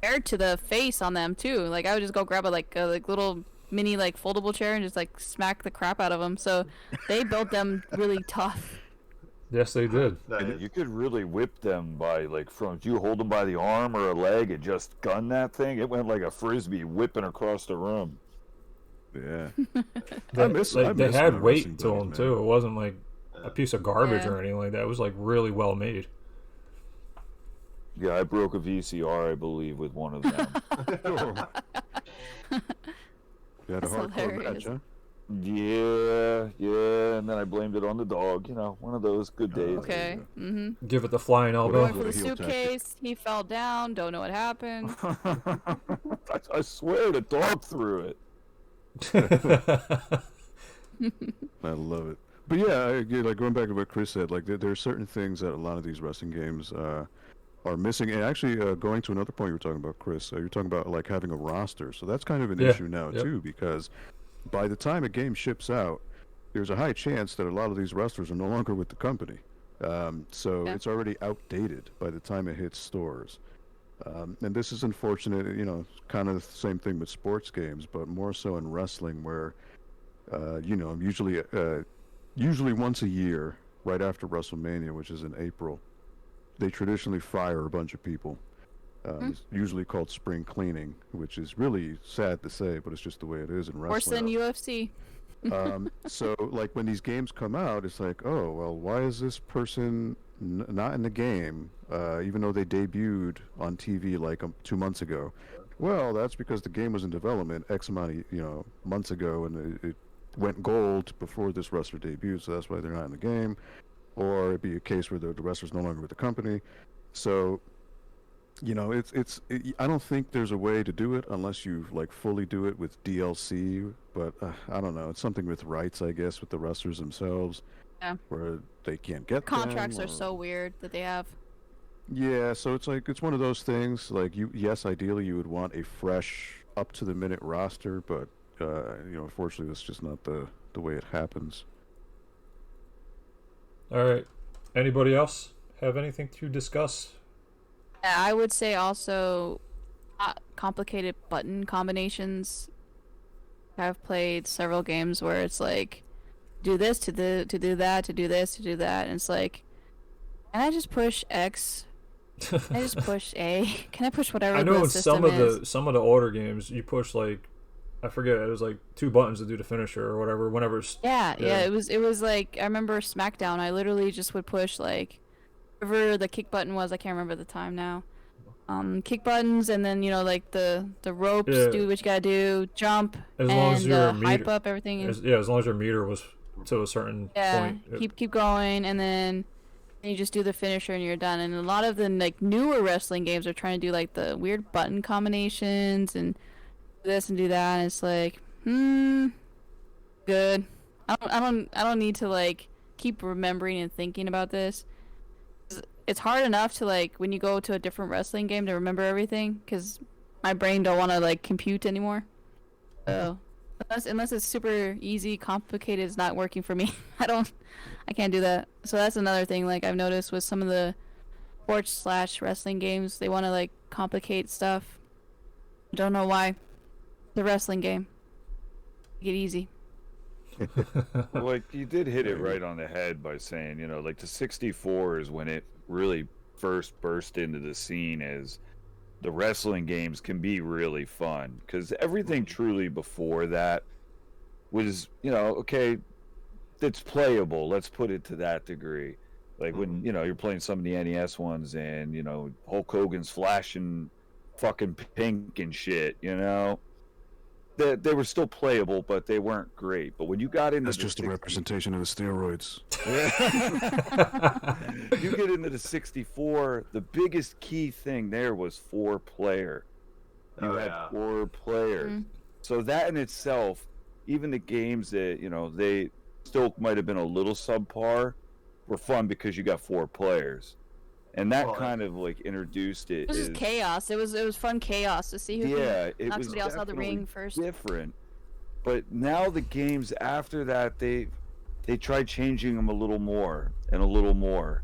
Air to the face on them too. Like I would just go grab a little mini like foldable chair and just like smack the crap out of them. So they built them really tough. Yes, they did. Nice. You could really whip them by like from you hold them by the arm or a leg and just gun that thing. It went like a frisbee whipping across the room. Yeah. They, I miss like, they my had wrestling weight to buddies, them man. too. It wasn't like a piece of garbage Yeah. or anything like that. It was like really well made. Yeah, I broke a VCR, I believe, with one of them. You had a That's hardcore hilarious. match, huh? yeah, and then I blamed it on the dog. You know, one of those good days. Okay. Mm-hmm. Give it the flying Going elbow. for the heel tactic. suitcase. He fell down. Don't know what happened. I swear the dog threw it. I love it. But yeah, like going back to what Chris said, like there are certain things that a lot of these wrestling games are missing. And actually, going to another point you were talking about, Chris, you're talking about like having a roster. So that's kind of an Yeah, issue now yep. too, because by the time a game ships out, there's a high chance that a lot of these wrestlers are no longer with the company. So Yeah. it's already outdated by the time it hits stores. And this is unfortunate, you know, kind of the same thing with sports games, but more so in wrestling where, you know, usually once a year, right after WrestleMania, which is in April, they traditionally fire a bunch of people. It's usually called spring cleaning, which is really sad to say, but it's just the way it is in Worse than wrestling. UFC. So, like, when these games come out, it's like, oh, well, why is this person not in the game, even though they debuted on TV like 2 months ago? Well, that's because the game was in development X amount of, you know, months ago, and it went gold before this wrestler debuted, so that's why they're not in the game. Or it'd be a case where the wrestler's no longer with the company. So, you know, I don't think there's a way to do it unless you like fully do it with DLC. But I don't know. It's something with rights, I guess, with the wrestlers themselves, Yeah. where they can't get Contracts them, are so weird that they have. Yeah, so it's like it's one of those things. Like yes, ideally you would want a fresh, up to the minute roster, but you know, unfortunately, that's just not the way it happens. All right. Anybody else have anything to discuss? I would say also complicated button combinations. I've played several games where it's like do this to do that, to do this, to do that, and it's like, can I just push X? Can I just push A? Can I push whatever I know the in system some of the older games you push like, I forget, it was like 2 buttons to do the finisher or whatever. Whenever Yeah, Yeah. it was like I remember SmackDown. I literally just would push like whatever the kick button was. I can't remember the time now. Kick buttons, and then you know like the ropes, Yeah. do what you gotta do, jump, As long as and your hype meter- up everything. And, as long as your meter was to a certain yeah, point. keep going, and then you just do the finisher and you're done. And a lot of the like newer wrestling games are trying to do like the weird button combinations and do this and do that. And it's like, good. I don't need to like keep remembering and thinking about this. It's hard enough to like when you go to a different wrestling game to remember everything because my brain don't want to like compute anymore. So unless it's super easy, complicated, it's not working for me. I can't do that. So that's another thing like I've noticed with some of the sports/wrestling games, they want to like complicate stuff. Don't know why. The wrestling game. Make it easy. Well, you did hit it right on the head by saying, you know, like the 64 is when it really first burst into the scene as the wrestling games can be really fun. Because everything truly before that was, you know, okay, it's playable. Let's put it to that degree. Like when, you know, you're playing some of the NES ones and, you know, Hulk Hogan's flashing fucking pink and shit, you know? They were still playable, but they weren't great. But when you got into That's the just a 60 representation of the steroids. you get into the 64, the biggest key thing there was 4-player. You Oh, had yeah. 4 players. Mhm. So that in itself, even the games that, you know, they still might have been a little subpar, were fun because you got 4 players. and that Well, kind of like introduced it. It was just chaos. It was fun chaos to see who Yeah, can it knock was somebody else out of the definitely ring first. different. But now the games after that, they tried changing them a little more and a little more,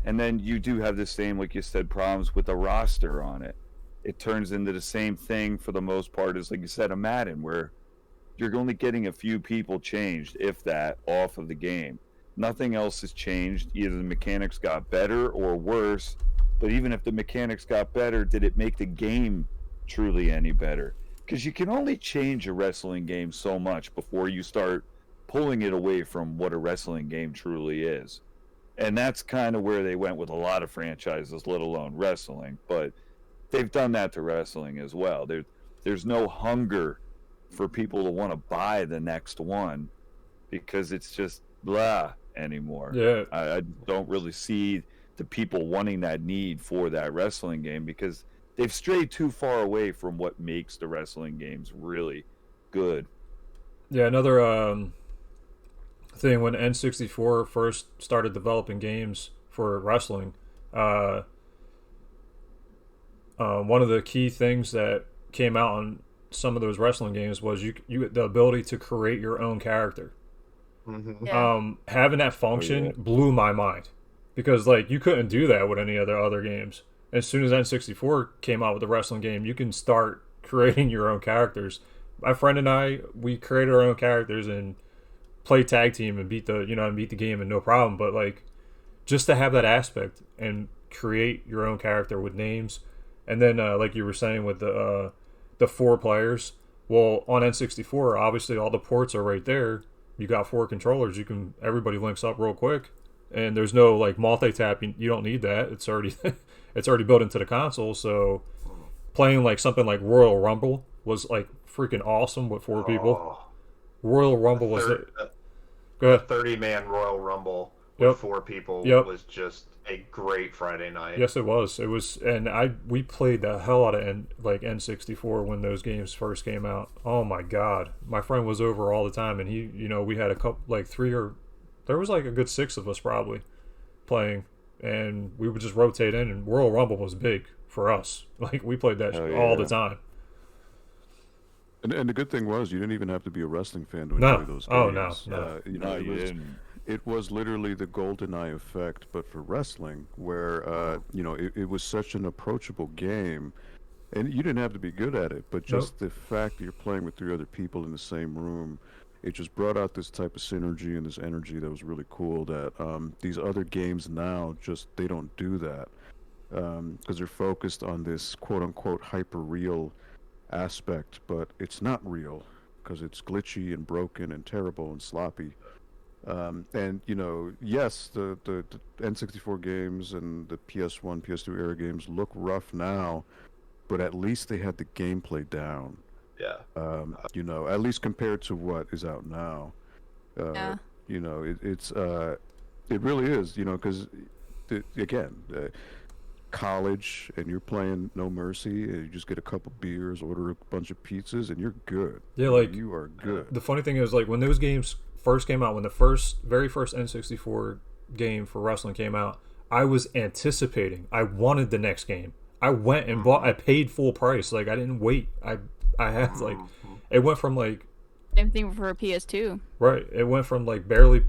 and then you do have the same, like you said, problems with the roster on it. It turns into the same thing for the most part as, like you said, a Madden, where you're only getting a few people changed, if that, off of the game. Nothing else has changed. Either the mechanics got better or worse. But even if the mechanics got better, did it make the game truly any better? Because you can only change a wrestling game so much before you start pulling it away from what a wrestling game truly is. And that's kind of where they went with a lot of franchises, let alone wrestling. But they've done that to wrestling as well. There's no hunger for people to want to buy the next one because it's just blah anymore. Yeah. I don't really see the people wanting that need for that wrestling game because they've strayed too far away from what makes the wrestling games really good. Yeah, another thing when N64 first started developing games for wrestling, one of the key things that came out on some of those wrestling games was you the ability to create your own character. Mm-hmm. Yeah. Having that function blew my mind because like you couldn't do that with any other games. As soon as N64 came out with the wrestling game, you can start creating your own characters. My friend and I, we created our own characters and played tag team and beat the game and no problem. But like just to have that aspect and create your own character with names, and then like you were saying with the 4 players. Well, on N64, obviously all the ports are right there. You got 4 controllers. Everybody links up real quick, and there's no like multi-tap. You don't need that. It's already it's already built into the console. So playing like something like Royal Rumble was like freaking awesome with 4 people. Royal Rumble was it? Go ahead. 30-man Royal Rumble with 4 people was just a great Friday night. Yes, it was. It was, and we played the hell out of N64 when those games first came out. Oh my god, my friend was over all the time, and we had a couple, like 3 or there was like a good 6 of us probably playing, and we would just rotate in. And Royal Rumble was big for us. Like we played that all the time. And the good thing was you didn't even have to be a wrestling fan to No. enjoy those games. Oh, no. You didn't. It was literally the GoldenEye effect, but for wrestling, where it was such an approachable game, and you didn't have to be good at it, but just the fact that you're playing with 3 other people in the same room, it just brought out this type of synergy and this energy that was really cool. That these other games now they don't do that because they're focused on this quote unquote hyper real aspect, but it's not real because it's glitchy and broken and terrible and sloppy. And yes, the N64 games and the PS1, PS2 era games look rough now, but at least they had the gameplay down. Yeah. At least compared to what is out now. Yeah. It really is, because again, college and you're playing No Mercy and you just get a couple beers, order a bunch of pizzas, and you're good. Yeah, like you are good. The funny thing is, like when those games first came out, when the very first N64 game for wrestling came out, I was anticipating. I wanted the next game. I went and bought. I paid full price. Like I didn't wait. I had like it went from like Same thing for a PS2. right. It went from like barely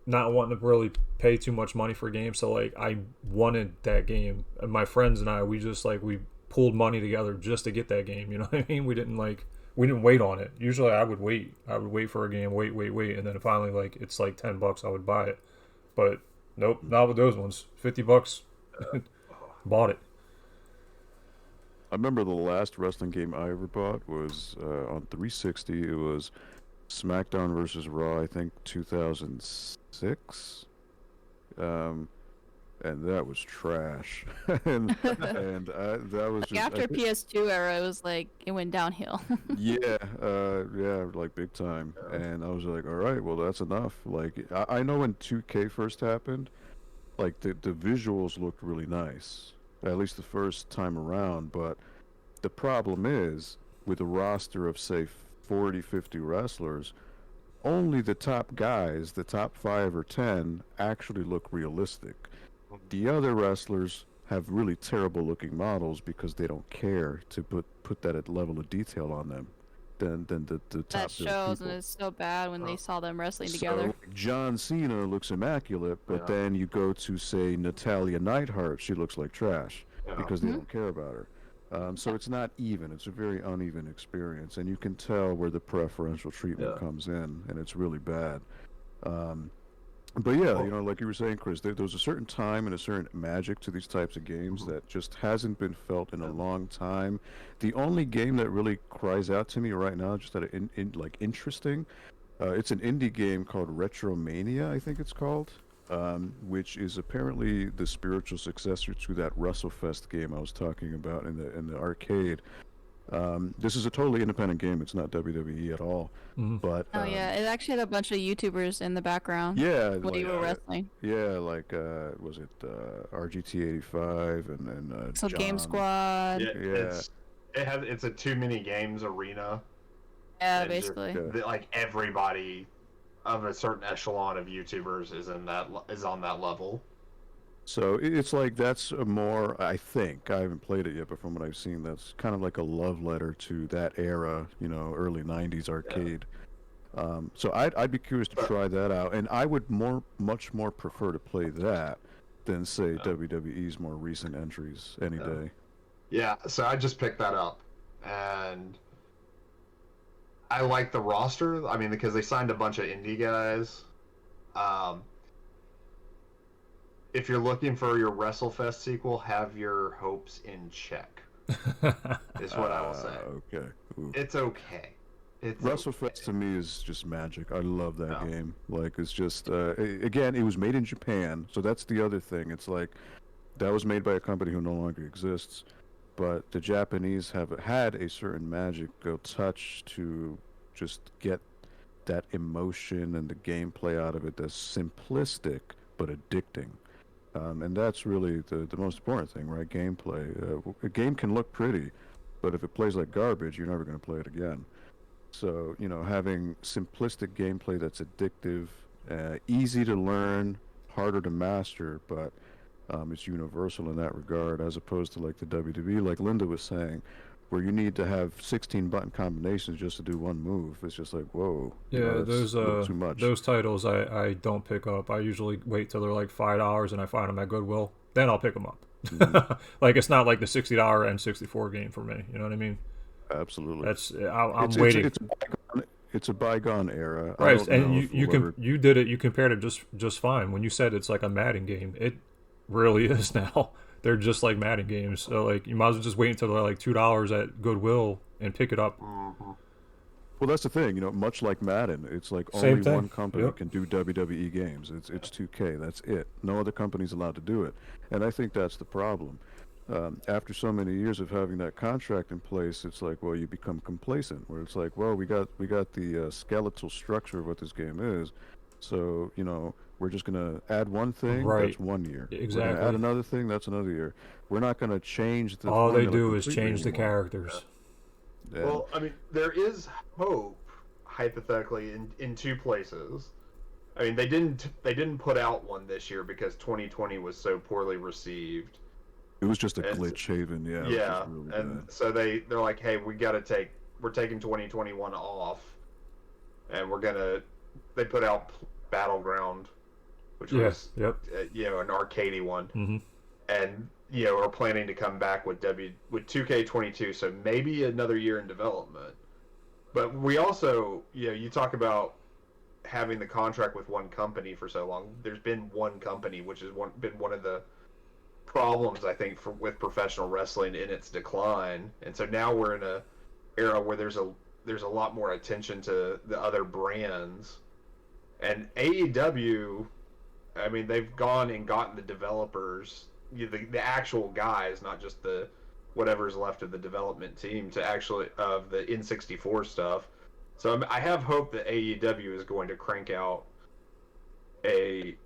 not wanting to really pay too much money for games. So like I wanted that game, and my friends and I we pulled money together just to get that game. You know what I mean? We didn't wait on it. Usually I would wait. I would wait for a game, wait, and then finally like it's like $10 I would buy it. But nope, not with those ones. $50 bought it. I remember the last wrestling game I ever bought was on 360. It was SmackDown versus Raw, I think 2006. And that was trash. and that was Like just after PS2 era, it was like it went downhill. yeah, like big time. And I was like, all right, well that's enough. Like I know when 2K first happened, like the visuals looked really nice, at least the first time around. But the problem is with a roster of say 40, 50 wrestlers, only the top guys, the top 5 or 10, actually look realistic. The other wrestlers have really terrible looking models because they don't care to put that level of detail on them than the top That shows, and people. it's so bad when they saw them wrestling So together. like, John Cena looks immaculate, but Yeah. then you go to say Natalia Neidhart, she looks like trash Yeah. because they don't care about her. So it's not even. It's a very uneven experience, and you can tell where the preferential treatment Yeah. comes in, and it's really bad. But yeah, you know, like you were saying, Chris, there's a certain time and a certain magic to these types of games that just hasn't been felt in a long time. The only game that really cries out to me right now, just that like interesting, it's an indie game called Retromania, I think it's called, which is apparently the spiritual successor to that WrestleFest game I was talking about in the arcade. This is a totally independent game. It's not WWE at all. Mhm. But Oh yeah, it actually had a bunch of YouTubers in the background yeah, when you were wrestling. yeah, like was it RGT85 and So Game John. Squad. Yeah, Yeah. it's a too many games arena. Yeah, And just- basically. Yeah. Like everybody of a certain echelon of YouTubers is on that level. So it's like that's a more, I think, I haven't played it yet, but from what I've seen, that's kind of like a love letter to that era, you know, early 90s arcade. So I'd be curious to try that out, and I would much more prefer to play that than say WWE's more recent entries any day. Yeah, so I just picked that up, and I like the roster. I mean, because they signed a bunch of indie guys. If you're looking for your WrestleFest sequel, have your hopes in check. Is what I will say. Okay. Ooh. It's okay. It's WrestleFest to me is just magic. I love that Yeah. game. Like it's just again, it was made in Japan, so that's the other thing. It's like that was made by a company who no longer exists, but the Japanese have had a certain magical touch to just get that emotion and the gameplay out of it that's simplistic but addicting. And that's really the most important thing, right? Gameplay. A game can look pretty, but if it plays like garbage, you're never going to play it again. So, you know, having simplistic gameplay that's addictive, easy to learn, harder to master, but it's universal in that regard, as opposed to like the WWE, like Linda was saying, where you need to have 16 button combinations just to do one move. It's just like, whoa. you know, Yeah, that's a little too much. those titles I don't pick up. I usually wait till they're like $5 and I find them at Goodwill. Then I'll pick them up. Like it's not like the $60 N64 game for me. You know what I mean? Absolutely. That's I'm it's, waiting. It's a bygone era. I Right, don't and know you if you we'll can you did it. You compared it just fine. When you said it's like a Madden game, it really is now. They're just like Madden games. So like you might as well just wait until they're like $2 at Goodwill and pick it up. Well, that's the thing, you know, much like Madden, it's like Same only thing. one company Yep. can do WWE games. It's 2K, that's it. No other company's allowed to do it. And I think that's the problem. After so many years of having that contract in place, it's like, well, you become complacent, where it's like, well, we got the skeletal structure of what this game is, so, you know, we're just going to add one thing, Right. that's 1 year. We're Exactly. going to add another thing, that's another year. We're not going to change the All they formula do is completely change the anymore. characters. And- Well, I mean, there is hope, hypothetically, in two places. I mean, they didn't put out one this year because 2020 was so poorly received. it was just a It's- glitch haven, yeah. It was Yeah, just really and bad. so they're like, hey, we're taking 2021 off, and they put out Battleground, which Yeah. was Yep. you know, an arcadey one, Mhm. and you know, are planning to come back with 2K22, so maybe another year in development. But we also, you know, you talk about having the contract with one company for so long. There's been one company, which has been one of the problems, I think, with professional wrestling in its decline. And so now we're in a era where there's a lot more attention to the other brands. And AEW, I mean, they've gone and gotten the developers, the actual guys, not just the whatever's left of the development team, to actually of the N64 stuff. So I have hope that AEW is going to crank out a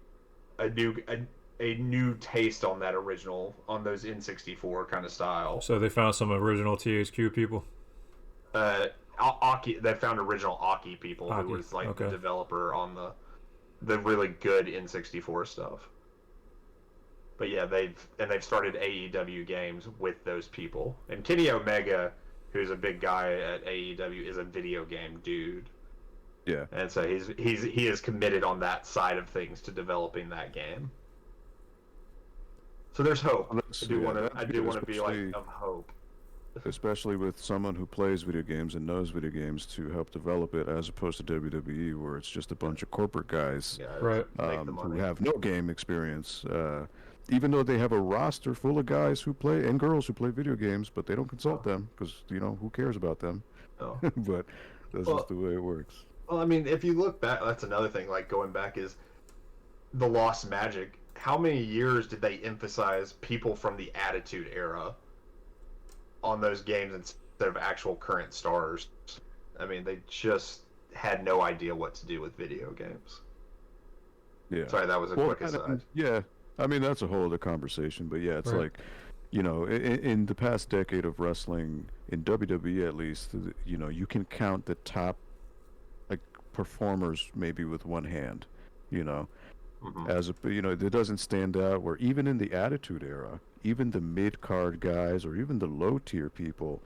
new taste on those N64 kind of style. So they found some original THQ people. Aki, they found original Aki people Aki, who was like okay. the developer on the really good N64 stuff. But yeah, they've started AEW games with those people. And Kenny Omega, who's a big guy at AEW, is a video game dude. Yeah. And so he is committed on that side of things to developing that game. So there's hope. I do want to be like of hope. Especially with someone who plays video games and knows video games to help develop it, as opposed to WWE, where it's just a bunch of corporate guys Right. who have no game experience. Even though they have a roster full of guys who play and girls who play video games, but they don't consult them because who cares about them? Oh. But that's just the way it works. Well, I mean, if you look back, that's another thing. Like going back is the Lost Magic. How many years did they emphasize people from the Attitude Era on those games instead of actual current stars? I mean, they just had no idea what to do with video games. Yeah. Sorry, that was a quick aside. Yeah. I mean, that's a whole other conversation, but yeah, it's like, in the past decade of wrestling, in WWE at least, you can count the top, like, performers maybe with one hand, it doesn't stand out where even in the Attitude Era, even the mid-card guys or even the low-tier people,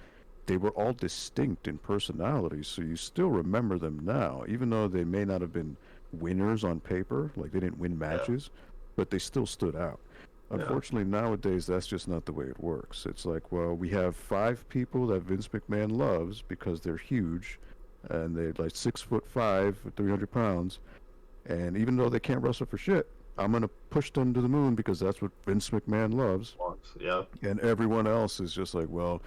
they were all distinct in personality, so you still remember them now, even though they may not have been winners on paper, like they didn't win matches, but they still stood out. Unfortunately, nowadays, that's just not the way it works. It's like, well, we have 5 people that Vince McMahon loves because they're huge, and they're like 6'5", 300 pounds, and even though they can't wrestle for shit, I'm going to push them to the moon because that's what Vince McMahon loves. Yeah. And everyone else is just like, well,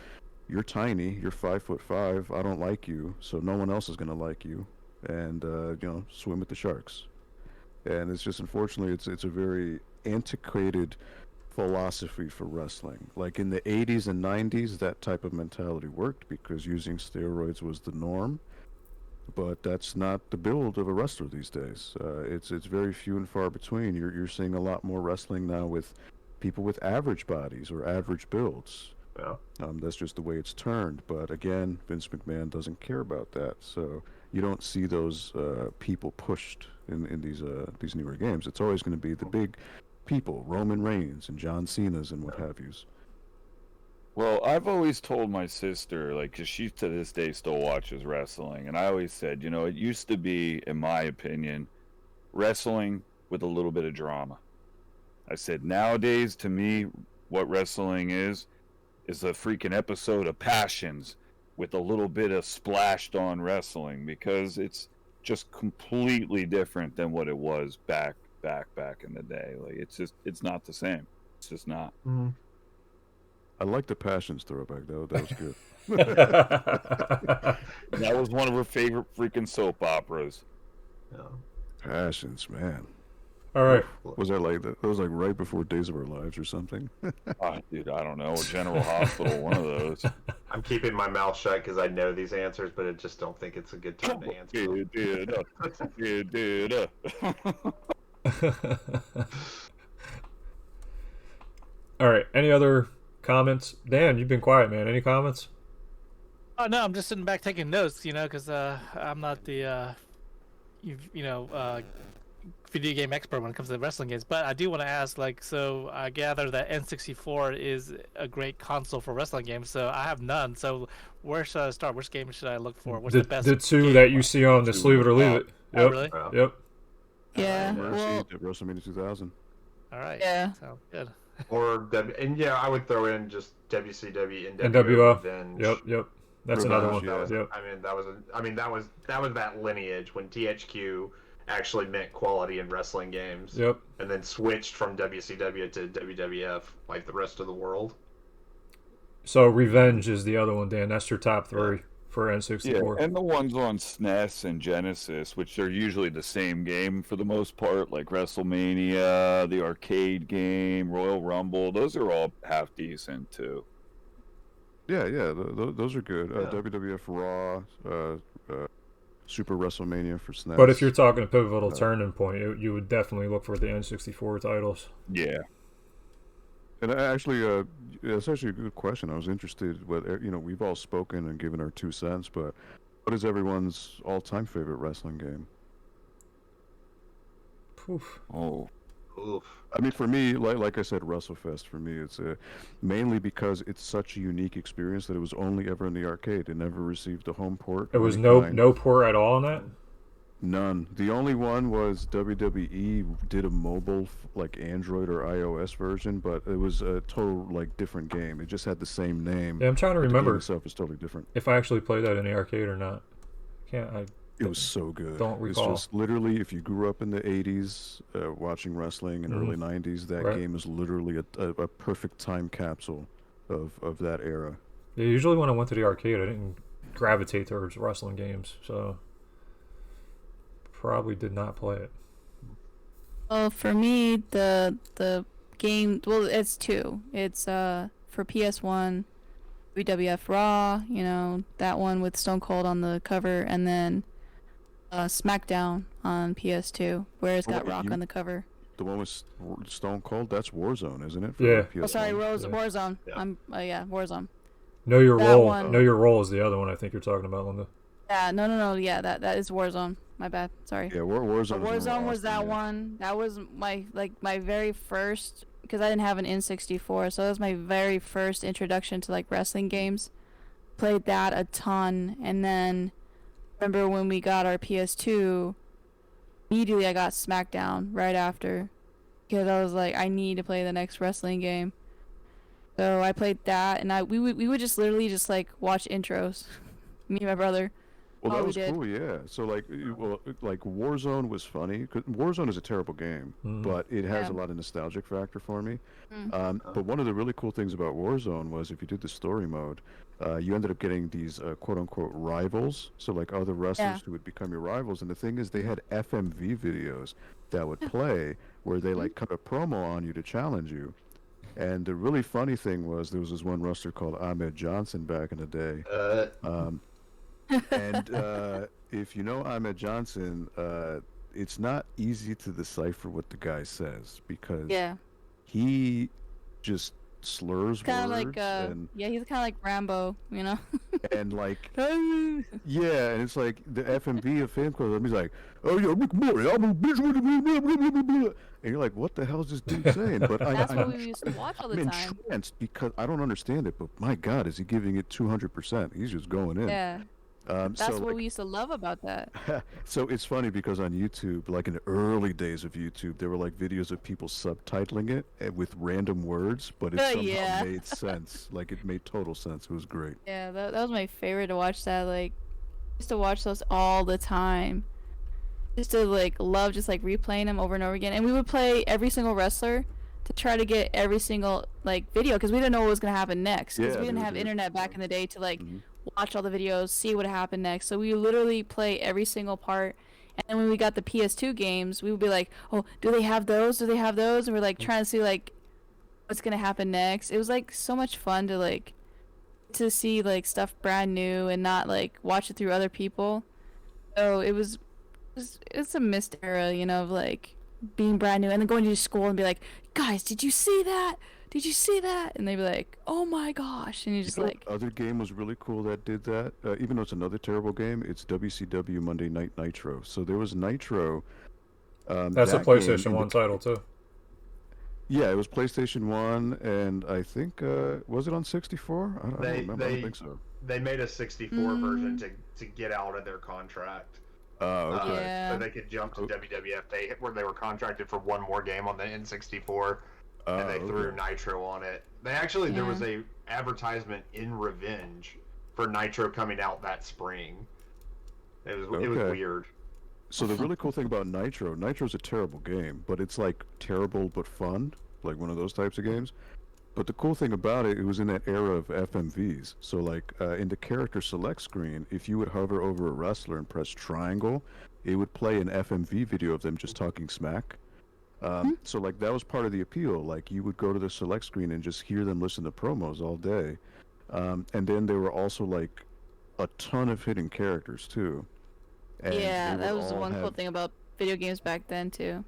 you're tiny, you're 5'5", I don't like you, so no one else is going to like you, and, swim with the sharks. And it's just, unfortunately, it's a very antiquated philosophy for wrestling. Like in the 80s and 90s, that type of mentality worked because using steroids was the norm. But that's not the build of a wrestler these days. It's very few and far between. You're seeing a lot more wrestling now with people with average bodies or average builds. Yeah. That's just the way it's turned. But again, Vince McMahon doesn't care about that. So you don't see those people pushed in these newer games. It's always going to be the big people, Roman Reigns and John Cena's and what have yous. Well, I've always told my sister, like, 'cause she to this day still watches wrestling, and I always said, it used to be, in my opinion, wrestling with a little bit of drama. I said, nowadays, to me, what wrestling is a freaking episode of Passions with a little bit of splashed on wrestling, because it's just completely different than what it was back in the day. Like, it's not the same. It's just not. Mm-hmm. I like the Passions throwback, though. That was good. That was one of her favorite freaking soap operas. Yeah. Passions, man. All right. Was that like that? That was like right before Days of Our Lives or something. Dude, I don't know. Or General Hospital, one of those. I'm keeping my mouth shut because I know these answers, but I just don't think it's a good time to answer. All right. Any other comments? Dan, you've been quiet, man. Any comments? Oh no, I'm just sitting back taking notes, because I'm not the video game expert when it comes to wrestling games. But I do want to ask, so I gather that N64 is a great console for wrestling games. So I have none. So where should I start? Which game should I look for? What's the best? The two that you see on the Sleeve It or Leave It. Oh, Yep. really? Yep. Yeah. Well, WrestleMania 2000. All right. Yeah. Sounds good. I would throw in just WCW and NWO. Revenge. Yep. That's another one. Yeah. Yep. That was that lineage when THQ actually meant quality in wrestling games. Yep. And then switched from WCW to WWF like the rest of the world. So Revenge is the other one, Dan. That's your top 3 for N64. Yeah, and the ones on SNES and Genesis, which are usually the same game for the most part, like WrestleMania, the arcade game, Royal Rumble. Those are all half decent too. Yeah, those are good. WWF Raw, Super WrestleMania for SNES. But if you're talking a pivotal turning point, you would definitely look for the N64 titles. Yeah. And actually, it's actually a good question. I was interested. We've all spoken and given our 2 cents, but what is everyone's all-time favorite wrestling game? Poof. Oh. Oof. I mean, for me, like I said, WrestleFest for me, it's mainly because it's such a unique experience that it was only ever in the arcade. It never received a home port It of was any no kind. no port at all in that. None. The only one was WWE did a mobile, like Android or iOS version, but it was a total like different game. It just had the same name, Yeah, I'm trying to but the game remember itself is totally different. if I actually played that in the arcade or not. I It was so good. don't It's recall. just literally, if you grew up in the 80s watching wrestling and early 90s, that Right. game is literally a perfect time capsule of that era. Yeah, usually when I went to the arcade, I didn't gravitate towards wrestling games, so probably did not play it. Well, for me, the game, well, it's two. It's for PS1, WWF Raw, you know, that one with Stone Cold on the cover, and then SmackDown on PS2, where it's Oh, got wait, Rock on the cover. The one with Stone Cold, that's Warzone, isn't it? For Yeah. PS1? Oh, sorry, Yeah. Warzone. Yeah. Yeah, Warzone. Know Your That Role. one. Know Your Role is the other one I think you're talking about, Linda. Yeah, no. Yeah, that is Warzone. My bad. Sorry. Yeah, Warzone. Warzone was that one. That was my very first, because I didn't have an N64, so that was my very first introduction to like wrestling games. Played that a ton, and then remember when we got our PS2, immediately I got SmackDown right after, because I was like, I need to play the next wrestling game. So I played that, and we would just literally just like watch intros, me and my brother. Well, all that we was did. cool, yeah. So like Warzone was funny. 'Cause Warzone is a terrible game, but it has Yeah. a lot of nostalgic factor for me. Mm. But one of the really cool things about Warzone was if you did the story mode, you ended up getting these quote unquote rivals. So like other wrestlers Yeah. who would become your rivals. And the thing is, they had FMV videos that would play where they like cut a promo on you to challenge you. And the really funny thing was there was this one wrestler called Ahmed Johnson back in the day. Um, and if you know Ahmed Johnson, it's not easy to decipher what the guy says because Yeah. he just slurs Kind of words like and yeah, he's kind of like Rambo, you know. and like yeah, and it's like the FMV of him because he's like, oh yeah, Rick Morty, I'm a bitch with blah, blah, blah, blah, blah. And you're like, what the hell is this dude saying? But That's what I'm we used to watch all the I'm time. entranced because I don't understand it, but my God, is he giving it 200%? He's just going in. Yeah, that's So what like, we used to love about that. so it's funny because on YouTube, like in the early days of YouTube, there were like videos of people subtitling it with random words, but it somehow Yeah. made sense. Like it made total sense. It was great. Yeah, that was my favorite to watch. That like, used to watch those all the time. Used to like love just like replaying them over and over again, and we would play every single wrestler to try to get every single like video because we didn't know what was gonna happen next because Yeah, we didn't they have would do it internet for back fun. in the day to like Mhm. watch all the videos, see what happened next. So we literally play every single part. And then when we got the PS2 games, we would be like, "Oh, do they have those? Do they have those?" And we're like trying to see like what's gonna happen next. It was like so much fun to like to see like stuff brand new and not like watch it through other people. So it's a missed era, you know, of like being brand new and then going to school and be like, "Guys, did you see that? Did you see that?" And they'd be like, "Oh my gosh!" And you're just You know like, what other game was really cool that did that? Even though it's another terrible game, it's WCW Monday Night Nitro. So there was Nitro. That's a that game PlayStation in the 1 title too. Yeah, it was PlayStation 1, and I think, was it on 64? I don't remember. I don't think so. They made a 64 version to get out of their contract. Oh, okay. Yeah. So they could jump to WWF. They were contracted for one more game on the N64, and they threw Okay. Nitro on it. They actually there was a advertisement in Revenge for Nitro coming out that spring. It was Okay. weird. So the really cool thing about Nitro's a terrible game, but it's like terrible but fun, like one of those types of games. But the cool thing about it, it was in that era of FMVs. So like in the character select screen, if you would hover over a wrestler and press triangle, it would play an FMV video of them just talking smack. So like that was part of the appeal. Like you would go to the select screen and just hear them listen to promos all day. And then there were also like a ton of hidden characters too. And yeah, they that would was the all one cool have- thing about video games back then too.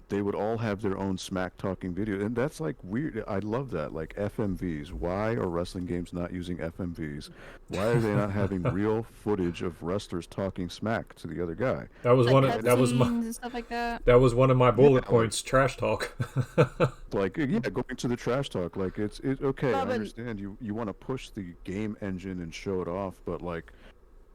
they would all have their own smack talking video, and that's like weird. I love that. Like FMVs. Why are wrestling games not using FMVs? Why are they not having real footage of wrestlers talking smack to the other guy? That was Like one of that was my cutscenes and stuff like that. that was one of my bullet Yeah, points. Trash talk. Like, yeah, going to the trash talk. Like, it's okay. No, I but- understand you want to push the game engine and show it off, but like,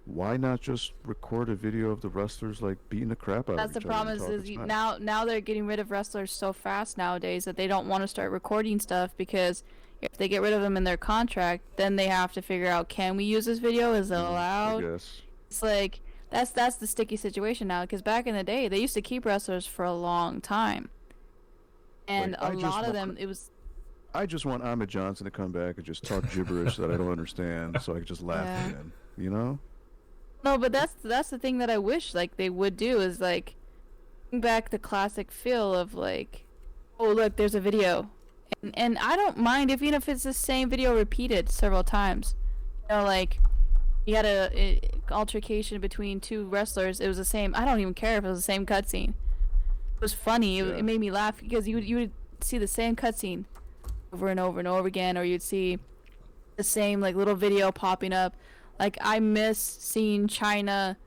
why not just record a video of the wrestlers like beating the crap out That's of the each other problem and is talking you, smack? now they're getting rid of wrestlers so fast nowadays that they don't want to start recording stuff because if they get rid of them in their contract, then they have to figure out, can we use this video? Is it I allowed? guess. It's like that's the sticky situation now because back in the day they used to keep wrestlers for a long time, and Like, I a just lot of want- them it was I just want Ahmed Johnson to come back and just talk gibberish that I don't understand, so I can just laugh Yeah. again. You know? no, but that's the thing that I wish like they would do is like bring back the classic feel of like, oh look, there's a video, and I don't mind if even if it's the same video repeated several times, you know, like you had a altercation between two wrestlers, it was the same. I don't even care if it was the same cutscene. It was funny. Yeah. It made me laugh because you would see the same cutscene over and over and over again, or you'd see the same like little video popping up. Like I miss seeing China,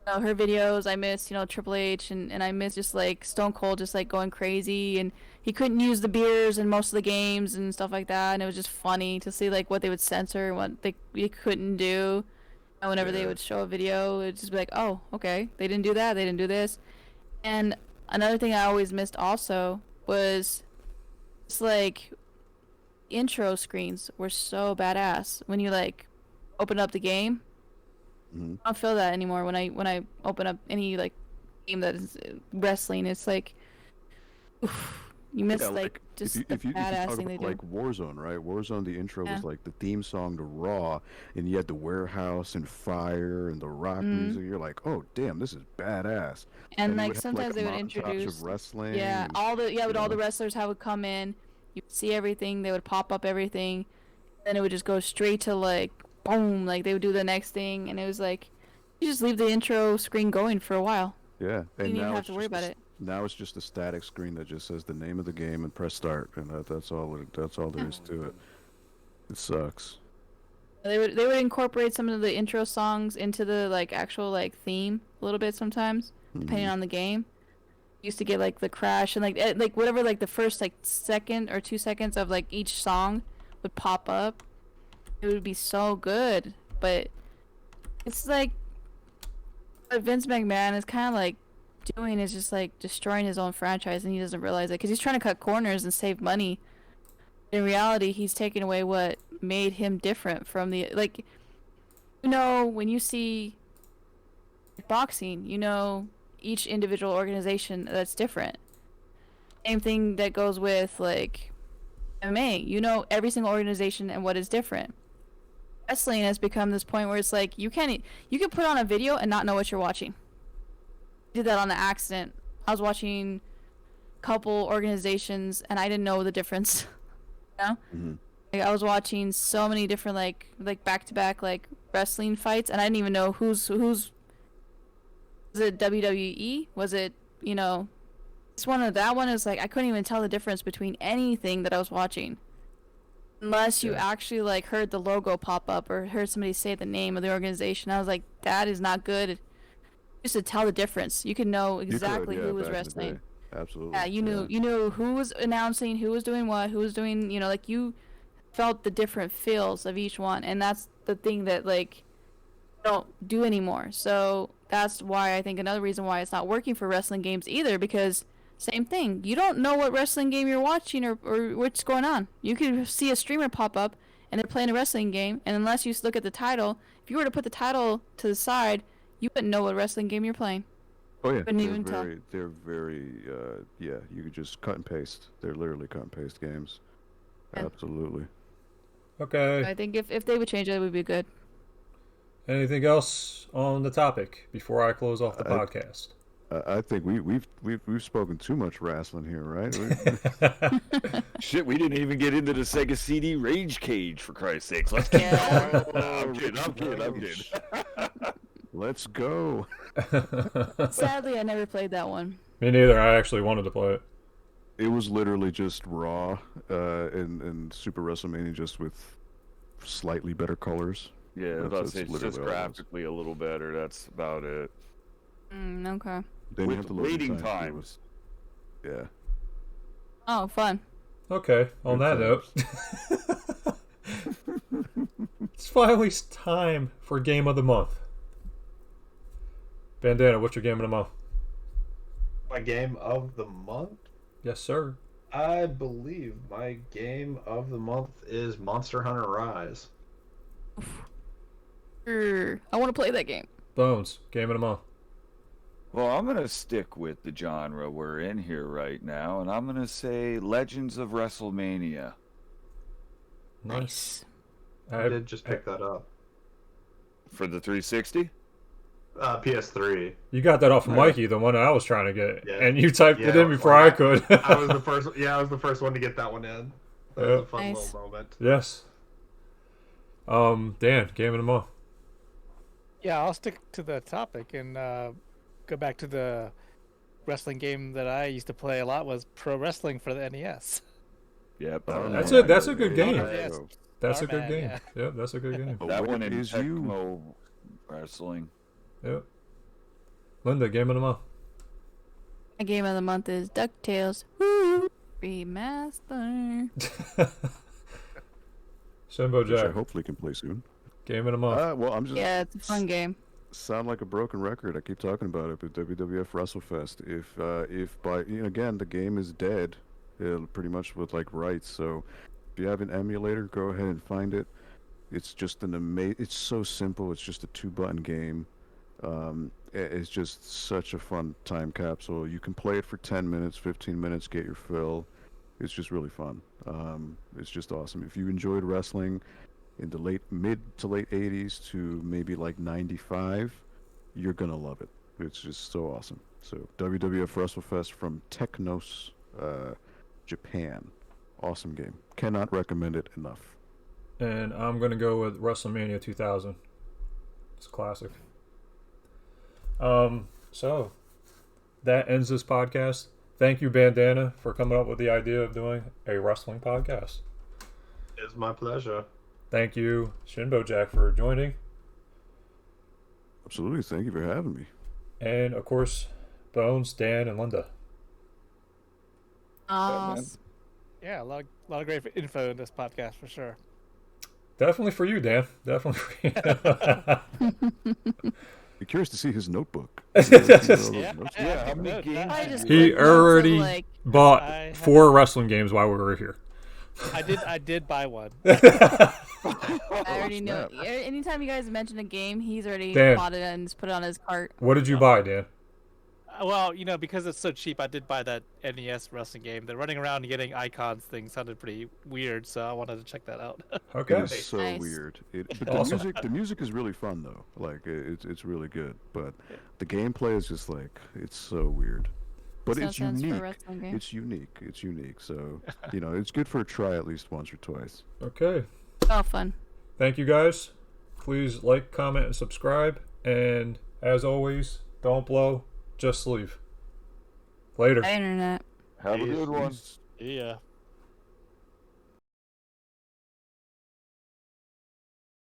you know, her videos. I miss, you know, Triple H, and I miss just like Stone Cold just like going crazy, and he couldn't use the beers in most of the games and stuff like that, and it was just funny to see like what they would censor and what they couldn't do. And whenever they Yeah. would show a video, it'd just be like, oh, okay, they didn't do that, they didn't do this. And another thing I always missed also was it's like intro screens were so badass when you like open up the game. Mhm. I don't feel that anymore when I open up any like game that is wrestling. It's like oof, you miss Yeah, like just if the you badass talk thing they about do. like Warzone, right? Warzone, the intro Yeah. was like the theme song to Raw, and you had the warehouse and fire and the rock music. You're like, oh damn, this is badass. And they like would have, sometimes a they would montage introduce of wrestling. yeah, and, all the you all the know. wrestlers would come in, you would see everything, they would pop up everything, then it would just go straight to like boom, like they would do the next thing, and it was like you just leave the intro screen going for a while. Yeah, You and didn't even now have it's to worry just about it. Now it's just a static screen that just says the name of the game and press start, and that's all. That's all there is to it. It sucks. They would incorporate some of the intro songs into the like actual like theme a little bit sometimes, depending on the game. Used to get like the crash and like whatever like the first like second or 2 seconds of like each song would pop up. It would be so good, but it's like what Vince McMahon is kind of like doing is just like destroying his own franchise, and he doesn't realize it because he's trying to cut corners and save money. In reality, he's taking away what made him different from the like. You know, when you see boxing, you know each individual organization that's different. Same thing that goes with like MMA. You know every single organization and what is different. Wrestling has become this point where it's like you can put on a video and not know what you're watching. I did that on an accident. I was watching a couple organizations and I didn't know the difference. You know? Mhm. Like, I was watching so many different like back to back like wrestling fights, and I didn't even know who's was it WWE? Was it, you know, that one is like I couldn't even tell the difference between anything that I was watching. Unless you Yeah. actually like heard the logo pop up or heard somebody say the name of the organization. I was like, that is not good. Just to tell the difference. You could know You could, exactly yeah, who was back in the wrestling. day. Absolutely. Yeah, you knew who was announcing, who was doing what, who was doing, you know, like you felt the different feels of each one, and that's the thing that like don't do anymore. So that's why I think another reason why it's not working for wrestling games either, because same thing, you don't know what wrestling game you're watching or what's going on. You can see a streamer pop up and they're playing a wrestling game, and unless you look at the title, if you were to put the title to the side, you wouldn't know what wrestling game you're playing. Oh yeah, Couldn't even tell. they're very, yeah. You could just cut and paste. They're literally cut and paste games. Yeah. Absolutely. Okay. I think if they would change it, it would be good. Anything else on the topic before I close off the I- podcast? I think we've spoken too much wrestling here, right? Shit, we didn't even get into the Sega CD Rage Cage, for Christ's sakes. Let's keep Yeah. going. No, I'm kidding. Let's go. Sadly, I never played that one. Me Me neither. I actually wanted to play it. It was literally just Raw and Super WrestleMania, just with slightly better colors. Yeah, That's- that's, that's it's just literally all it was. graphically a little better. That's about it. Okay. Then you With have the loading waiting time, times. Yeah. Oh, fun. Okay, on that Good note. It's finally time for Game of the Month. Bandana, what's your Game of the Month? My game of the month? Yes, sir. I believe my game of the month is Monster Hunter Rise. I want to play that game. Bones, Game of the Month. Well, I'm going to stick with the genre we're in here right now, and I'm going to say Legends of WrestleMania. Nice. I did just pick that up. For the 360? PS3. You got that off of Yeah. Mikey, the one I was trying to get, Yeah. and you typed it Yeah, in before like, I could. I was the first. Yeah, I was the first one to get that one in. That was a fun Nice. little moment. Yes. Dan, Game of the Month. Yeah, I'll stick to the topic and go back to the wrestling game that I used to play a lot was pro wrestling for the NES. Yep. Oh, That's yeah. it. That's a good game. Yeah. Yes. That's a Starman, good game. yeah. Yep, that's a good game. But That where one in is you? Tecmo Wrestling. Yep. Linda, Game of the Month. My game of the month is DuckTales. Woo! Remaster. Which I Shinbojack, hopefully can play soon. Game of the Month. Well, I'm just Yeah, it's a fun game. sound like a broken record. I keep talking about it, but WWF WrestleFest. If by again the game is dead, pretty much with like rights. So if you have an emulator, go ahead and find it. It's just It's so simple. It's just a 2-button game. It's just such a fun time capsule. You can play it for 10 minutes, 15 minutes, get your fill. It's just really fun. It's just awesome. If you enjoyed wrestling in the mid to late 80s to maybe like 95, you're gonna love it. It's just so awesome. So WWF WrestleFest from Technos, Japan. Awesome game. Cannot recommend it enough. And I'm going to go with WrestleMania 2000. It's a classic. So that ends this podcast. Thank you, Bandana, for coming up with the idea of doing a wrestling podcast. It's my pleasure. Thank you, Shinbojack, for joining. Absolutely. Thank you for having me. And, of course, Bones, Dan, and Linda. man. Yeah, a lot of great info in this podcast for sure. Definitely for you, Dan. Definitely for you. Be curious to see his notebook. Yeah, Yeah, how many games I did just He put notes of, already like, bought I have- 4 wrestling games while we were here. I did buy one. I already know. snap. Anytime you guys mention a game, he's already Dan. bought it and just put it on his cart. What did you buy, Dan? Well, because it's so cheap, I did buy that NES wrestling game. The running around and getting icons thing sounded pretty weird, so I wanted to check that out. Okay. It is so Nice. weird. But Awesome. the music is really fun though. Like it's really good. But the gameplay is just like it's so weird. But No it's sense for a unique. wrestling game. It's unique. It's unique. So it's good for a try at least once or twice. Okay. Oh, fun. Thank you, guys. Please like, comment, and subscribe. And as always, don't blow, just leave. Later. Bye, internet. Have a good one. Peace. Yeah.